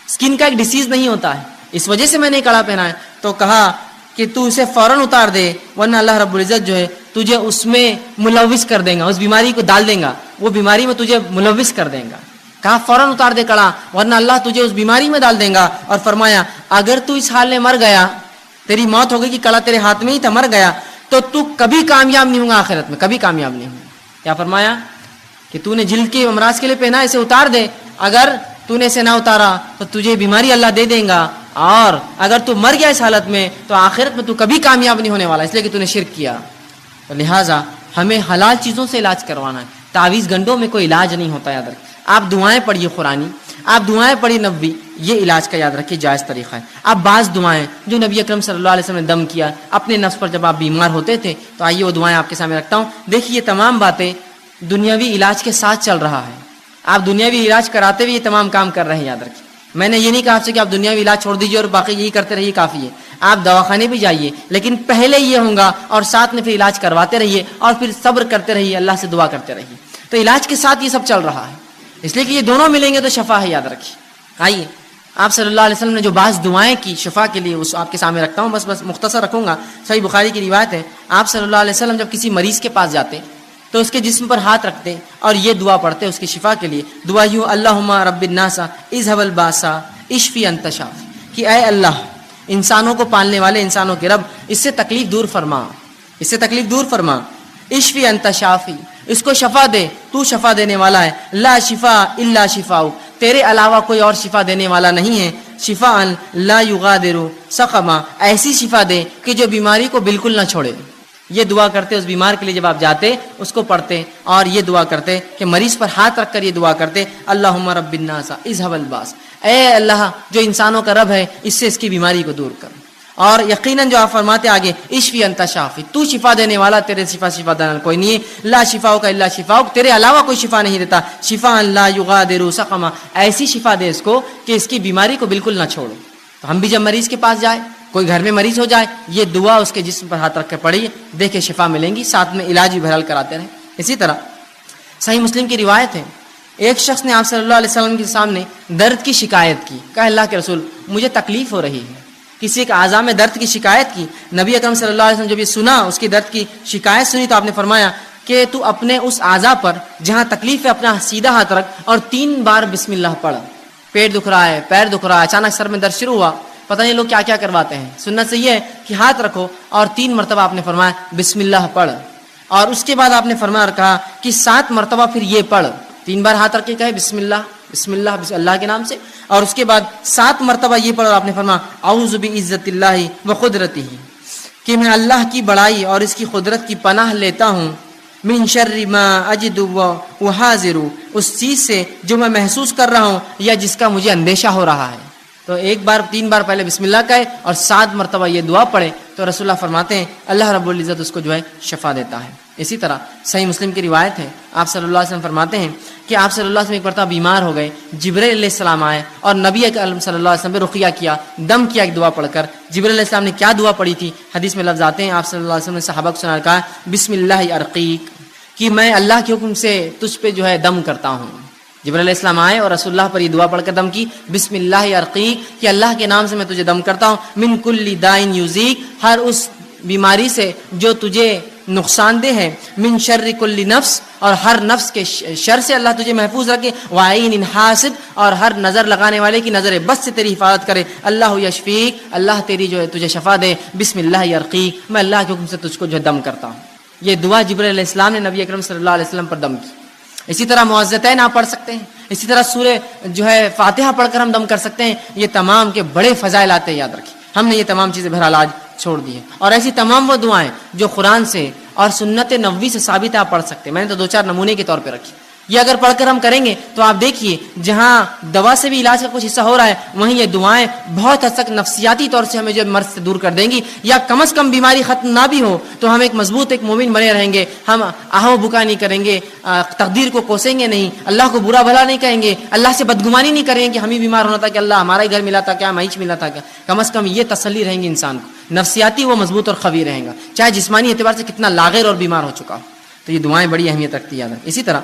اسکن کا ایک ڈیزیز نہیں ہوتا ہے، اس وجہ سے میں نے کڑا پہنا ہے۔ تو کہا کہ تو اسے فوراً اتار دے ورنہ اللہ رب العزت جو ہے تجھے اس میں ملوث کر دیں گا، اس بیماری کو ڈال دیں گا، وہ بیماری میں تجھے ملوث کر دیں گا۔ کہا فوراً اتار دے کڑا ورنہ اللہ تجھے اس بیماری میں ڈال دیں گا۔ اور فرمایا اگر تو اس حال میں مر گیا، تیری موت ہو گئی کہ کڑا تیرے ہاتھ میں ہی تھا، مر گیا تو تو کبھی کامیاب نہیں ہوگا، آخرت میں کبھی کامیاب نہیں ہوگا۔ کیا فرمایا کہ تو نے جلد کے امراض کے لیے پہنا، اسے اتار دے، اگر تو نے اسے نہ اتارا تو تجھے بیماری اللہ دے دیں گا، اور اگر تو مر گیا اس حالت میں تو آخرت میں تو کبھی کامیاب نہیں ہونے والا، اس لیے کہ تو نے شرک کیا۔ تو لہٰذا ہمیں حلال چیزوں سے علاج کروانا ہے، تعویذ گنڈوں میں کوئی علاج نہیں ہوتا، یاد رکھیں۔ آپ دعائیں پڑھیے قرآنی، آپ دعائیں پڑھیے نبوی، یہ علاج کا یاد رکھیے جائز طریقہ ہے۔ آپ بعض دعائیں جو نبی اکرم صلی اللہ علیہ وسلم نے دم کیا اپنے نفس پر جب آپ بیمار ہوتے تھے، تو آئیے وہ دعائیں آپ کے سامنے رکھتا ہوں۔ دیکھیے یہ تمام باتیں دنیاوی علاج کے ساتھ چل رہا ہے، آپ دنیاوی علاج کراتے ہوئے یہ تمام کام کر رہے ہیں، یاد رکھیے۔ میں نے یہ نہیں کہا آپ سے کہ آپ دنیاوی علاج چھوڑ دیجیے اور باقی یہی کرتے رہیے، کافی ہے۔ آپ دواخانے بھی جائیے لیکن پہلے یہ ہوگا، اور ساتھ میں پھر علاج کرواتے رہیے، اور پھر صبر کرتے رہیے، اللہ سے دعا کرتے رہیے۔ تو علاج کے ساتھ یہ سب چل رہا ہے، اس لیے کہ یہ دونوں ملیں گے تو شفا ہے، یاد رکھیے۔ آئیے آپ صلی اللہ علیہ وسلم نے جو بعض دعائیں کی شفا کے لیے، اس آپ کے سامنے رکھتا ہوں، بس مختصر رکھوں گا. صحیح بخاری کی روایت ہے، آپ صلی اللہ علیہ وسلم جب کسی مریض کے پاس جاتے تو اس کے جسم پر ہاتھ رکھتے اور یہ دعا پڑھتے اس کی شفا کے لیے. دعا یوں، اللہم رب الناس اذھب الباس اشفی انت شافی، کہ اے اللہ انسانوں کو پالنے والے، انسانوں کے رب، اس سے تکلیف دور فرما، اس سے تکلیف دور فرما. اشفی انت شافی، اس کو شفا دے، تو شفا دینے والا ہے. لا شفا الا شفاؤک، تیرے علاوہ کوئی اور شفا دینے والا نہیں ہے. شفاء لا یغادر سقما، ایسی شفا دے کہ جو بیماری کو بالکل نہ چھوڑے. یہ دعا کرتے اس بیمار کے لیے، جب آپ جاتے اس کو پڑھتے اور یہ دعا کرتے کہ مریض پر ہاتھ رکھ کر یہ دعا کرتے، اللہم رب الناس اذھب الباس، اے اللہ جو انسانوں کا رب ہے اس سے اس کی بیماری کو دور کر. اور یقیناً جو آپ فرماتے آگے، اشفی انت شافی، تو شفا دینے والا، تیرے شفا دینے کوئی نہیں ہے. لا شفاؤک الا شفاؤک، تیرے علاوہ کوئی شفا نہیں دیتا. شفاء لا یغادر سقما، ایسی شفا دے اس کو کہ اس کی بیماری کو بالکل نہ چھوڑو. تو ہم بھی جب مریض کے پاس جائے، کوئی گھر میں مریض ہو جائے، یہ دعا اس کے جسم پر ہاتھ رکھ کر پڑھیے، دیکھے شفا ملیں گی، ساتھ میں علاج بھی بہرحال کراتے رہیں. اسی طرح صحیح مسلم کی روایت ہے، ایک شخص نے آپ صلی اللہ علیہ وسلم کے سامنے درد کی شکایت کی. کہا اللہ کے رسول مجھے تکلیف ہو رہی ہے، کسی کے اعضاء میں درد کی شکایت کی. نبی اکرم صلی اللہ علیہ وسلم جب یہ سنا، اس کی درد کی شکایت سنی، تو آپ نے فرمایا کہ تو اپنے اس اعضاء پر جہاں تکلیف ہے اپنا سیدھا ہاتھ رکھ اور 3 بار بسم اللہ پڑھ. پیٹ دکھ رہا ہے، پیر دکھ رہا ہے، اچانک سر میں درد شروع ہوا، پتہ نہیں لوگ کیا کیا کرواتے ہیں. سنت سے یہ ہے کہ ہاتھ رکھو اور 3 مرتبہ آپ نے فرمایا بسم اللہ پڑھ. اور اس کے بعد آپ نے فرمایا اور کہا کہ 7 مرتبہ پھر یہ پڑھ. 3 بار ہاتھ رکھ کے کہے بسم اللہ بسم اللہ بسم اللہ کے نام سے، اور اس کے بعد 7 مرتبہ یہ پڑھ. اور آپ نے فرمایا اعوذ بعزت اللہ و قدرتہ، کہ میں اللہ کی بڑائی اور اس کی قدرت کی پناہ لیتا ہوں. من شر ما اجد و حاضر، اس چیز سے جو میں محسوس کر رہا ہوں یا جس کا مجھے اندیشہ ہو رہا ہے. تو 3 بار پہلے بسم اللہ کہے اور 7 مرتبہ یہ دعا پڑھے تو رسول اللہ فرماتے ہیں اللہ رب العزت اس کو جو ہے شفا دیتا ہے. اسی طرح صحیح مسلم کی روایت ہے، آپ صلی اللہ علیہ وسلم فرماتے ہیں کہ آپ صلی اللہ علیہ وسلم ایک مرتبہ بیمار ہو گئے، جبرائیل علیہ السلام آئے اور نبی اکرم صلی اللہ علیہ وسلم پہ رقیہ کیا، دم کیا ایک دعا پڑھ کر. جبرائیل علیہ السلام نے کیا دعا پڑھی تھی؟ حدیث میں لفظ آتے ہیں، آپ صلی اللہ علیہ وسلم نے صحابہ کو سنا کہا بسم اللہ ارقیک، کہ میں اللہ کے حکم سے تجھ پہ جو ہے دم کرتا ہوں. جبرائیل علیہ السلام آئے اور رسول اللہ پر یہ دعا پڑھ کر دم کی، بسم اللہ ارقیک، کہ اللہ کے نام سے میں تجھے دم کرتا ہوں. من کل دائن یوزیک، ہر اس بیماری سے جو تجھے نقصان دہ ہے. من شر کل نفس، اور ہر نفس کے شر سے اللہ تجھے محفوظ رکھے. وعین حاسد، اور ہر نظر لگانے والے کی نظر بس سے تیری حفاظت کرے. اللہ یشفیک، اللہ تیری جو ہے تجھے شفا دے. بسم اللہ ارقیک، میں اللہ کے حکم سے تجھ کو جو ہے دم کرتا ہوں. یہ دعا جبرائیل علیہ السلام نے نبی اکرم صلی اللہ علیہ وسلم پر دم کی. اسی طرح معوذتین آپ پڑھ سکتے ہیں، اسی طرح سورہ جو ہے فاتحہ پڑھ کر ہم دم کر سکتے ہیں. یہ تمام کے بڑے فضائل آتے ہیں، یاد رکھیں. ہم نے یہ تمام چیزیں بہرحال آج چھوڑ دی ہیں. اور ایسی تمام وہ دعائیں جو قرآن سے اور سنت نبوی سے ثابت ہے آپ پڑھ سکتے ہیں. میں نے تو 2-4 نمونے کے طور پہ رکھی. یہ اگر پڑھ کر ہم کریں گے تو آپ دیکھیے جہاں دوا سے بھی علاج کا کچھ حصہ ہو رہا ہے، وہیں یہ دعائیں بہت حد تک نفسیاتی طور سے ہمیں جو مرض سے دور کر دیں گی، یا کم از کم بیماری ختم نہ بھی ہو تو ہم ایک مضبوط ایک مومن بنے رہیں گے. ہم آہو بکا نہیں کریں گے، تقدیر کو کوسیں گے نہیں، اللہ کو برا بھلا نہیں کہیں گے، اللہ سے بدگمانی نہیں کریں گے کہ ہم ہی بیمار ہونا تھا کہ اللہ ہمارا ہی گھر ملا تھا کیا، مائچ ملا تھا کیا. کم از کم یہ تسلی رہیں گی انسان کو، نفسیاتی وہ مضبوط اور قوی رہیں گا، چاہے جسمانی اعتبار سے کتنا لاغر اور بیمار ہو چکا ہو. تو یہ دعائیں بڑی اہمیت رکھتی ہیں. اسی طرح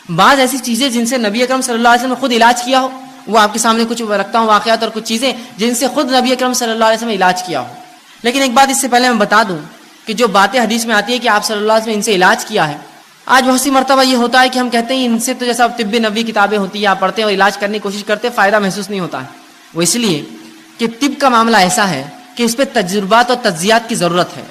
بعض ایسی چیزیں جن سے نبی اکرم صلی اللہ علیہ وسلم نے خود علاج کیا ہو، وہ آپ کے سامنے کچھ رکھتا ہوں واقعات اور کچھ چیزیں جن سے خود نبی اکرم صلی اللہ علیہ وسلم نے علاج کیا ہو. لیکن ایک بات اس سے پہلے میں بتا دوں کہ جو باتیں حدیث میں آتی ہے کہ آپ صلی اللہ علیہ وسلم نے ان سے علاج کیا ہے، آج بہت سی مرتبہ یہ ہوتا ہے کہ ہم کہتے ہیں ان سے تو جیسا طب نبوی کتابیں ہوتی ہیں، آپ پڑھتے ہیں اور علاج کرنے کی کوشش کرتے ہیں، فائدہ محسوس نہیں ہوتا ہے. وہ اس لیے کہ طب کا معاملہ ایسا ہے کہ اس پہ تجربات اور تجزیات کی ضرورت ہے.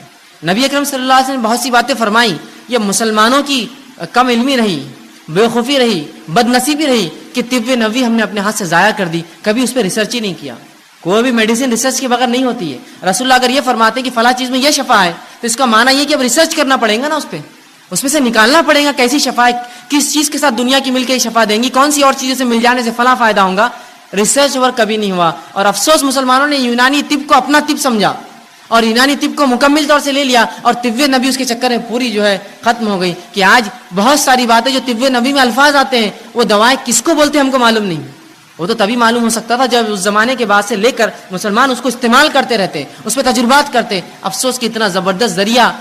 نبی اکرم صلی اللہ علیہ وسلم نے بہت سی باتیں فرمائی، یہ مسلمانوں کی کم علمی رہی، بے خوفی رہی، بد نصیبی رہی کہ طب نبوی ہم نے اپنے ہاتھ سے ضائع کر دی، کبھی اس پہ ریسرچ ہی نہیں کیا. کوئی بھی میڈیسن ریسرچ کے بغیر نہیں ہوتی ہے. رسول اللہ اگر یہ فرماتے ہیں کہ فلاں چیز میں یہ شفا ہے تو اس کا معنی یہ کہ اب ریسرچ کرنا پڑے گا نا، اس میں سے نکالنا پڑے گا کیسی شفا ہے، کس چیز کے ساتھ دنیا کی مل کے شفا دیں گی، کون سی اور چیزوں سے مل جانے سے فلاں فائدہ ہوگا. ریسرچ ورک کبھی نہیں ہوا. اور افسوس مسلمانوں نے یونانی طب کو اپنا طب سمجھا اور یونانی طب کو مکمل طور سے لے لیا، اور طب نبی اس کے چکر میں پوری جو ہے ختم ہو گئی. کہ آج بہت ساری باتیں جو طب نبی میں الفاظ آتے ہیں وہ دوائیں کس کو بولتے ہیں ہم کو معلوم نہیں. وہ تو تبھی معلوم ہو سکتا تھا جب اس زمانے کے بعد سے لے کر مسلمان اس کو استعمال کرتے رہتے، اس پہ تجربات کرتے. افسوس کہ اتنا زبردست ذریعہ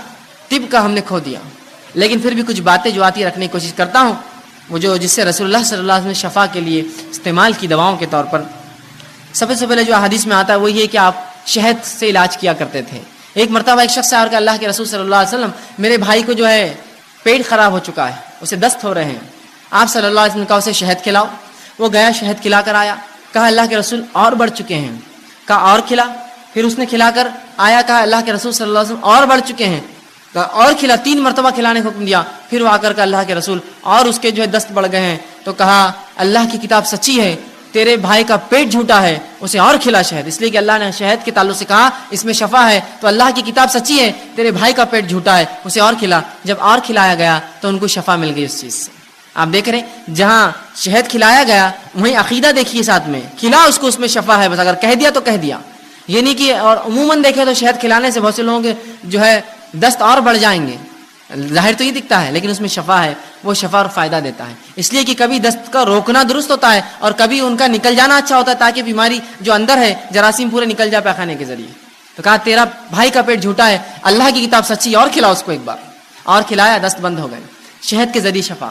طب کا ہم نے کھو دیا. لیکن پھر بھی کچھ باتیں جو آتی رکھنے کی کوشش کرتا ہوں، وہ جو جس سے رسول اللہ صلی اللہ علیہ وسلم نے شفا کے لیے استعمال کی دواؤں کے طور پر. سب سے پہلے جو حدیث میں آتا ہے وہ یہ کہ آپ شہد سے علاج کیا کرتے تھے. ایک مرتبہ ایک شخص آ کر اللہ کے رسول صلی اللہ علیہ وسلم میرے بھائی کو جو ہے پیٹ خراب ہو چکا ہے, اسے دست ہو رہے ہیں, آپ صلی اللہ علیہ وسلم نے کہا اسے شہد کھلاؤ. وہ گیا شہد کھلا کر آیا, کہا اللہ کے رسول اور بڑھ چکے ہیں. کہا اور کھلا. پھر اس نے کھلا کر آیا, کہا اللہ کے رسول صلی اللہ علیہ وسلم اور بڑھ چکے ہیں. کہا اور کھلا. 3 مرتبہ کھلانے کا حکم دیا. پھر وہ آ کر کہا اللہ کے رسول اور اس کے جو ہے دست بڑھ گئے ہیں. تو کہا اللہ کی کتاب سچی ہے, تیرے بھائی کا پیٹ جھوٹا ہے, اسے اور کھلا شہد. اس لیے کہ اللہ نے شہد کے تعلق سے کہا اس میں شفا ہے, تو اللہ کی کتاب سچی ہے, تیرے بھائی کا پیٹ جھوٹا ہے, اسے اور کھلا. جب اور کھلایا گیا تو ان کو شفا مل گئی اس چیز سے. آپ دیکھ رہے ہیں جہاں شہد کھلایا گیا وہیں عقیدہ دیکھیے ساتھ میں, کھلا اس کو, اس میں شفا ہے, بس اگر کہہ دیا تو کہہ دیا. یہ نہیں کہ اور عموماً دیکھیں تو شہد کھلانے سے بہت سے لوگوں کے جو ہے دست اور بڑھ جائیں گے, ظاہر تو یہ دکھتا ہے لیکن اس میں شفا ہے, وہ شفا اور فائدہ دیتا ہے. اس لیے کہ کبھی دست کا روکنا درست ہوتا ہے اور کبھی ان کا نکل جانا اچھا ہوتا ہے, تاکہ بیماری جو اندر ہے جراثیم پورے نکل جائے پیخانے کے ذریعے. تو کہا تیرا بھائی کا پیٹ جھوٹا ہے, اللہ کی کتاب سچی, اور کھلا اس کو. ایک بار اور کھلایا, دست بند ہو گئے, شہد کے ذریعے شفا.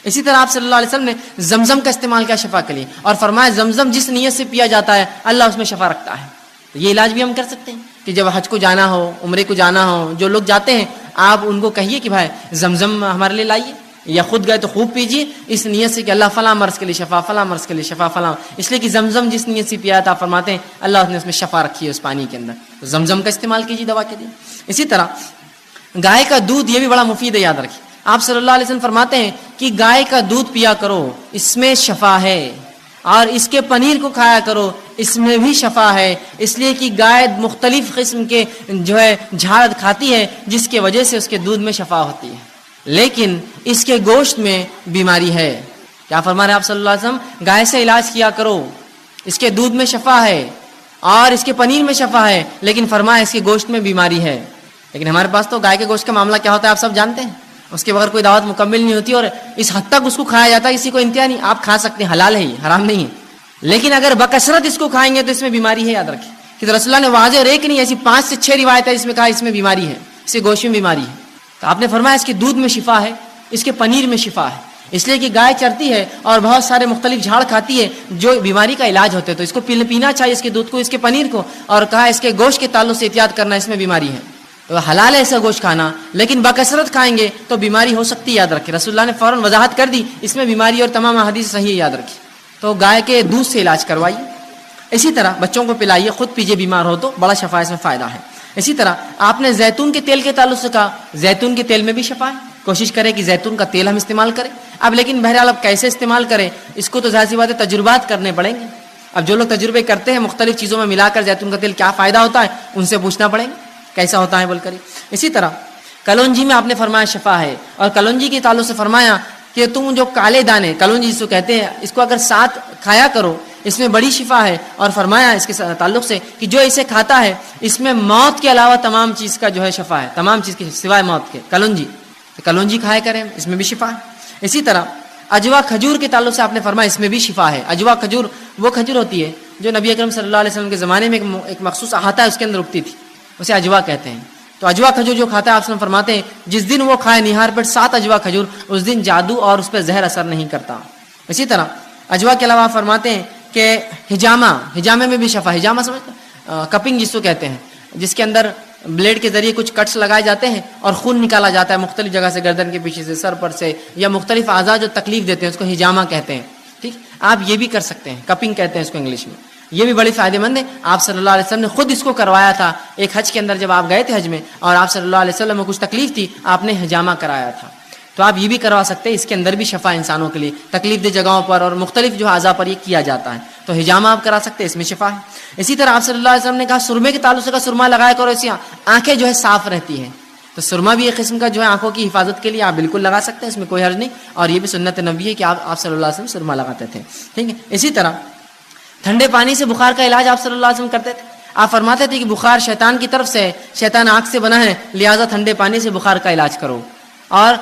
اسی طرح آپ صلی اللہ علیہ وسلم نے زمزم کا استعمال کیا شفا کے لیے, اور فرمایا زمزم جس نیت سے پیا جاتا ہے اللہ اس میں شفا رکھتا ہے. تو یہ علاج بھی ہم کر سکتے ہیں کہ جب حج کو جانا ہو, عمرے کو جانا ہو, جو لوگ جاتے ہیں آپ ان کو کہیے کہ بھائی زمزم ہمارے لیے لائیے, یا خود گئے تو خوب پیجیے, اس نیت سے کہ اللہ فلاں مرض کے لیے شفا, فلاں مرض کے لیے شفا, فلاں. اس لیے کہ زمزم جس نیت سے پیا تھا فرماتے ہیں اللہ نے اس میں شفا رکھی ہے اس پانی کے اندر. تو زمزم کا استعمال کیجیے دوا کے لیے. اسی طرح گائے کا دودھ, یہ بھی بڑا مفید ہے, یاد رکھیے. آپ صلی اللہ علیہ وسلم فرماتے ہیں کہ گائے کا دودھ پیا کرو, اس میں شفا ہے, اور اس کے پنیر کو کھایا کرو, اس میں بھی شفا ہے. اس لیے کہ گائے مختلف قسم کے جو ہے جھاڑ کھاتی ہے جس کی وجہ سے اس کے دودھ میں شفا ہوتی ہے, لیکن اس کے گوشت میں بیماری ہے. کیا فرما رہے ہیں آپ صلی اللہ علیہ وسلم, گائے سے علاج کیا کرو, اس کے دودھ میں شفا ہے اور اس کے پنیر میں شفا ہے, لیکن فرمایا اس کے گوشت میں بیماری ہے. لیکن ہمارے پاس تو گائے کے گوشت کا معاملہ کیا ہوتا ہے آپ سب جانتے ہیں, اس کے بغیر کوئی دعوت مکمل نہیں ہوتی, اور اس حد تک اس کو کھایا جاتا ہے کسی کو انتہا نہیں. آپ کھا سکتے ہیں, حلال ہے, حرام نہیں ہے, لیکن اگر بکثرت اس کو کھائیں گے تو اس میں بیماری ہے. یاد رکھیں کہ رسول اللہ نے واضح اور ایک نہیں, ایسی 5 سے 6 روایت ہے جس میں کہا اس میں بیماری ہے, اس کے گوشت میں بیماری ہے. تو آپ نے فرمایا اس کے دودھ میں شفا ہے, اس کے پنیر میں شفا ہے. اس لیے کہ گائے چرتی ہے اور بہت سارے مختلف جھاڑ کھاتی ہے جو بیماری کا علاج ہوتے ہیں, تو اس کو پینا چاہیے, اس کے دودھ کو, اس کے پنیر کو, اور کہا اس کے گوشت کے تعلق سے احتیاط کرنا, اس میں بیماری ہے. تو حلال ہے ایسا گوشت کھانا, لیکن بکثرت کھائیں گے تو بیماری ہو سکتی ہے. یاد رکھیں رسول اللہ نے فوراً وضاحت کر دی اس میں بیماری, اور تمام حدیث صحیح ہے. یاد رکھیں تو گائے کے دودھ سے علاج کروائیے. اسی طرح بچوں کو پلائیے, خود پیجیے, بیمار ہو تو بڑا شفا, اس میں فائدہ ہے. اسی طرح آپ نے زیتون کے تیل کے تعلق سے کہا, زیتون کے تیل میں بھی شفا ہے. کوشش کریں کہ زیتون کا تیل ہم استعمال کریں. اب لیکن بہرحال اب کیسے استعمال کریں اس کو تو ظاہر سی بات ہے تجربات کرنے پڑیں گے. اب جو لوگ تجربے کرتے ہیں مختلف چیزوں میں ملا کر زیتون کا تیل کیا فائدہ ہوتا ہے ان سے پوچھنا پڑیں گے کیسا ہوتا ہے بول کر. اسی طرح کلونجی میں آپ نے فرمایا شفا ہے, اور کلونجی کے تعلق سے فرمایا کہ تم جو کالے دانے کلونجی جس کو کہتے ہیں اس کو اگر ساتھ کھایا کرو اس میں بڑی شفا ہے. اور فرمایا اس کے تعلق سے کہ جو اسے کھاتا ہے اس میں موت کے علاوہ تمام چیز کا جو ہے شفا ہے, تمام چیز کی سوائے موت کے. کلونجی کھایا کریں, اس میں بھی شفا ہے. اسی طرح اجوا کھجور کے تعلق سے آپ نے فرمایا اس میں بھی شفا ہے. اجوا کھجور وہ کھجور ہوتی ہے جو نبی اکرم صلی اللہ علیہ وسلم کے زمانے میں ایک مخصوص احاطہ ہے اس کے اندر اگتی تھی, اسے اجوا کہتے ہیں. تو اجوا کھجور جو کھاتا ہے آپ سے فرماتے ہیں جس دن وہ کھائے نہار پر 7 اجوا کھجور, اس دن جادو اور اس پہ زہر اثر نہیں کرتا. اسی طرح اجوا کے علاوہ فرماتے ہیں کہ ہجامے میں بھی شفا. ہجامہ سمجھتے کپنگ جس کو کہتے ہیں, جس کے اندر بلیڈ کے ذریعے کچھ کٹس لگائے جاتے ہیں اور خون نکالا جاتا ہے مختلف جگہ سے, گردن کے پیچھے سے, سر پر سے, یا مختلف اعضاء جو تکلیف دیتے ہیں اس کو ہجامہ کہتے ہیں. ٹھیک, آپ یہ بھی کر سکتے ہیں, کپنگ کہتے ہیں اس کو انگلش میں. یہ بھی بڑی فائدہ مند ہے. آپ صلی اللہ علیہ وسلم نے خود اس کو کروایا تھا ایک حج کے اندر, جب آپ گئے تھے حج میں اور آپ صلی اللہ علیہ وسلم میں کچھ تکلیف تھی, آپ نے ہجامہ کرایا تھا. تو آپ یہ بھی کروا سکتے ہیں, اس کے اندر بھی شفا انسانوں کے لیے تکلیف دہ جگہوں پر اور مختلف جو اعضاء پر یہ کیا جاتا ہے. تو ہجامہ آپ کرا سکتے ہیں, اس میں شفا ہے. اسی طرح آپ صلی اللہ علیہ وسلم نے کہا سرمے کے تعلق سے کا سرما لگایا کرو, اس سے آنکھیں جو ہے صاف رہتی ہیں. تو سرما بھی ایک قسم کا جو ہے آنکھوں کی حفاظت کے لیے آپ بالکل لگا سکتے ہیں, اس میں کوئی حرج نہیں. اور یہ بھی سنت نبوی ہے کہ آپ صلی اللہ علیہ وسلم سرما لگاتے تھے. ٹھیک ہے. اسی طرح ٹھنڈے پانی سے بخار کا علاج آپ صلی اللہ علیہ وسلم کرتے تھے. آپ فرماتے تھے کہ بخار شیطان کی طرف سے ہے, شیطان آنکھ سے بنا ہے, لہٰذا ٹھنڈے پانی سے بخار کا علاج کرو. اور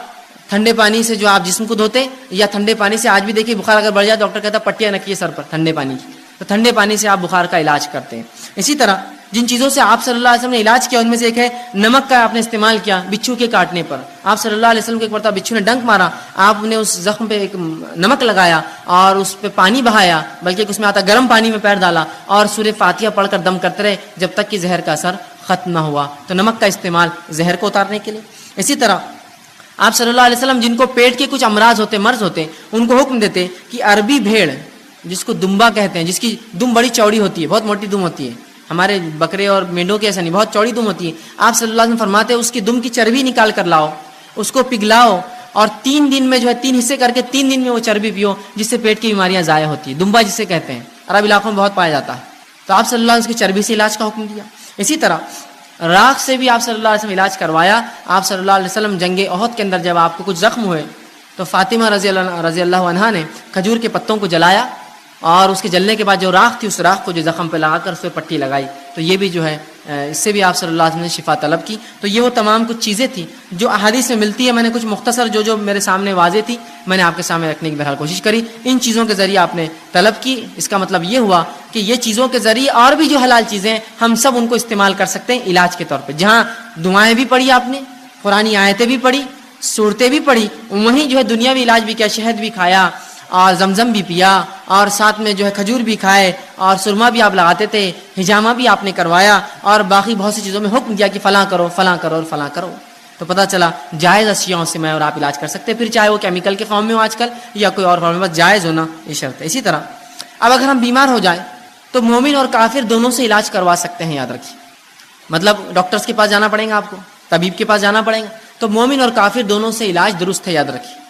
ٹھنڈے پانی سے جو آپ جسم کو دھوتے, یا ٹھنڈے پانی سے آج بھی دیکھیے بخار اگر بڑھ جائے ڈاکٹر کہتا ہے پٹیاں رکھیے سر پر ٹھنڈے پانی کی, تو ٹھنڈے پانی سے آپ بخار کا علاج کرتے ہیں. اسی طرح جن چیزوں سے آپ صلی اللہ علیہ وسلم نے علاج کیا ان میں سے ایک ہے نمک کا آپ نے استعمال کیا بچھو کے کاٹنے پر. آپ صلی اللہ علیہ وسلم کو ایک مرتبہ بچھو نے ڈنک مارا, آپ نے اس زخم پہ ایک نمک لگایا اور اس پہ پانی بہایا, بلکہ اس میں آتا گرم پانی میں پیر ڈالا اور سورہ فاتحہ پڑھ کر دم کرتے رہے جب تک کہ زہر کا اثر ختم نہ ہوا. تو نمک کا استعمال زہر کو اتارنے کے لیے. اسی طرح آپ صلی اللہ علیہ وسلم جن کو پیٹ کے کچھ امراض ہوتے, مرض ہوتے, ان کو حکم دیتے کہ عربی بھیڑ جس کو دمبا کہتے ہیں, جس کی دم بڑی چوڑی ہوتی ہے, بہت موٹی دم ہوتی ہے, ہمارے بکرے اور مینڈوں کی ایسا نہیں, بہت چوڑی دم ہوتی ہے, آپ صلی اللہ علیہ وسلم فرماتے ہیں اس کی دم کی چربی نکال کر لاؤ, اس کو پگھلاؤ اور 3 دن میں جو ہے 3 حصے کر کے 3 دن میں وہ چربی پیو, جس سے پیٹ کی بیماریاں ضائع ہوتی ہیں. دمبا جسے کہتے ہیں عرب علاقوں میں بہت پایا جاتا ہے. تو آپ صلی اللہ علیہ وسلم اس کی چربی سے علاج کا حکم دیا. اسی طرح راکھ سے بھی آپ صلی اللہ علیہ وسلم علاج کروایا. آپ صلی اللہ علیہ وسلم جنگ احد کے اندر جب آپ کو کچھ زخم ہوئے تو فاطمہ رضی اللہ عنہا نے کھجور کے پتوں کو جلایا اور اس کے جلنے کے بعد جو راکھ تھی اس راکھ کو جو زخم پہ لگا کر اس پہ پٹی لگائی. تو یہ بھی جو ہے اس سے بھی آپ صلی اللہ علیہ وسلم نے شفا طلب کی. تو یہ وہ تمام کچھ چیزیں تھیں جو احادیث میں ملتی ہے. میں نے کچھ مختصر جو میرے سامنے واضح تھی میں نے آپ کے سامنے رکھنے کی بہرحال کوشش کری. ان چیزوں کے ذریعے آپ نے طلب کی, اس کا مطلب یہ ہوا کہ یہ چیزوں کے ذریعے اور بھی جو حلال چیزیں ہیں ہم سب ان کو استعمال کر سکتے ہیں علاج کے طور پہ. جہاں دعائیں بھی پڑھی آپ نے, قرآنی آیتیں بھی پڑھی, صورتیں بھی پڑھی, وہیں جو ہے دنیاوی علاج بھی کیا, شہد بھی کھایا اور زمزم بھی پیا اور ساتھ میں جو ہے کھجور بھی کھائے اور سرما بھی آپ لگاتے تھے, حجامہ بھی آپ نے کروایا اور باقی بہت سی چیزوں میں حکم دیا کہ فلاں کرو فلاں کرو اور فلاں کرو. تو پتہ چلا جائز اشیاءوں سے میں اور آپ علاج کر سکتے ہیں, پھر چاہے وہ کیمیکل کے فارم میں ہو آج کل یا کوئی اور فارم میں, بس جائز ہونا یہ شرط ہے. اسی طرح اب اگر ہم بیمار ہو جائیں تو مومن اور کافر دونوں سے علاج کروا سکتے ہیں, یاد رکھیے. مطلب ڈاکٹرز کے پاس جانا پڑے گا, آپ کو طبیب کے پاس جانا پڑے گا, تو مومن اور کافر دونوں سے علاج درست ہے, یاد رکھیے.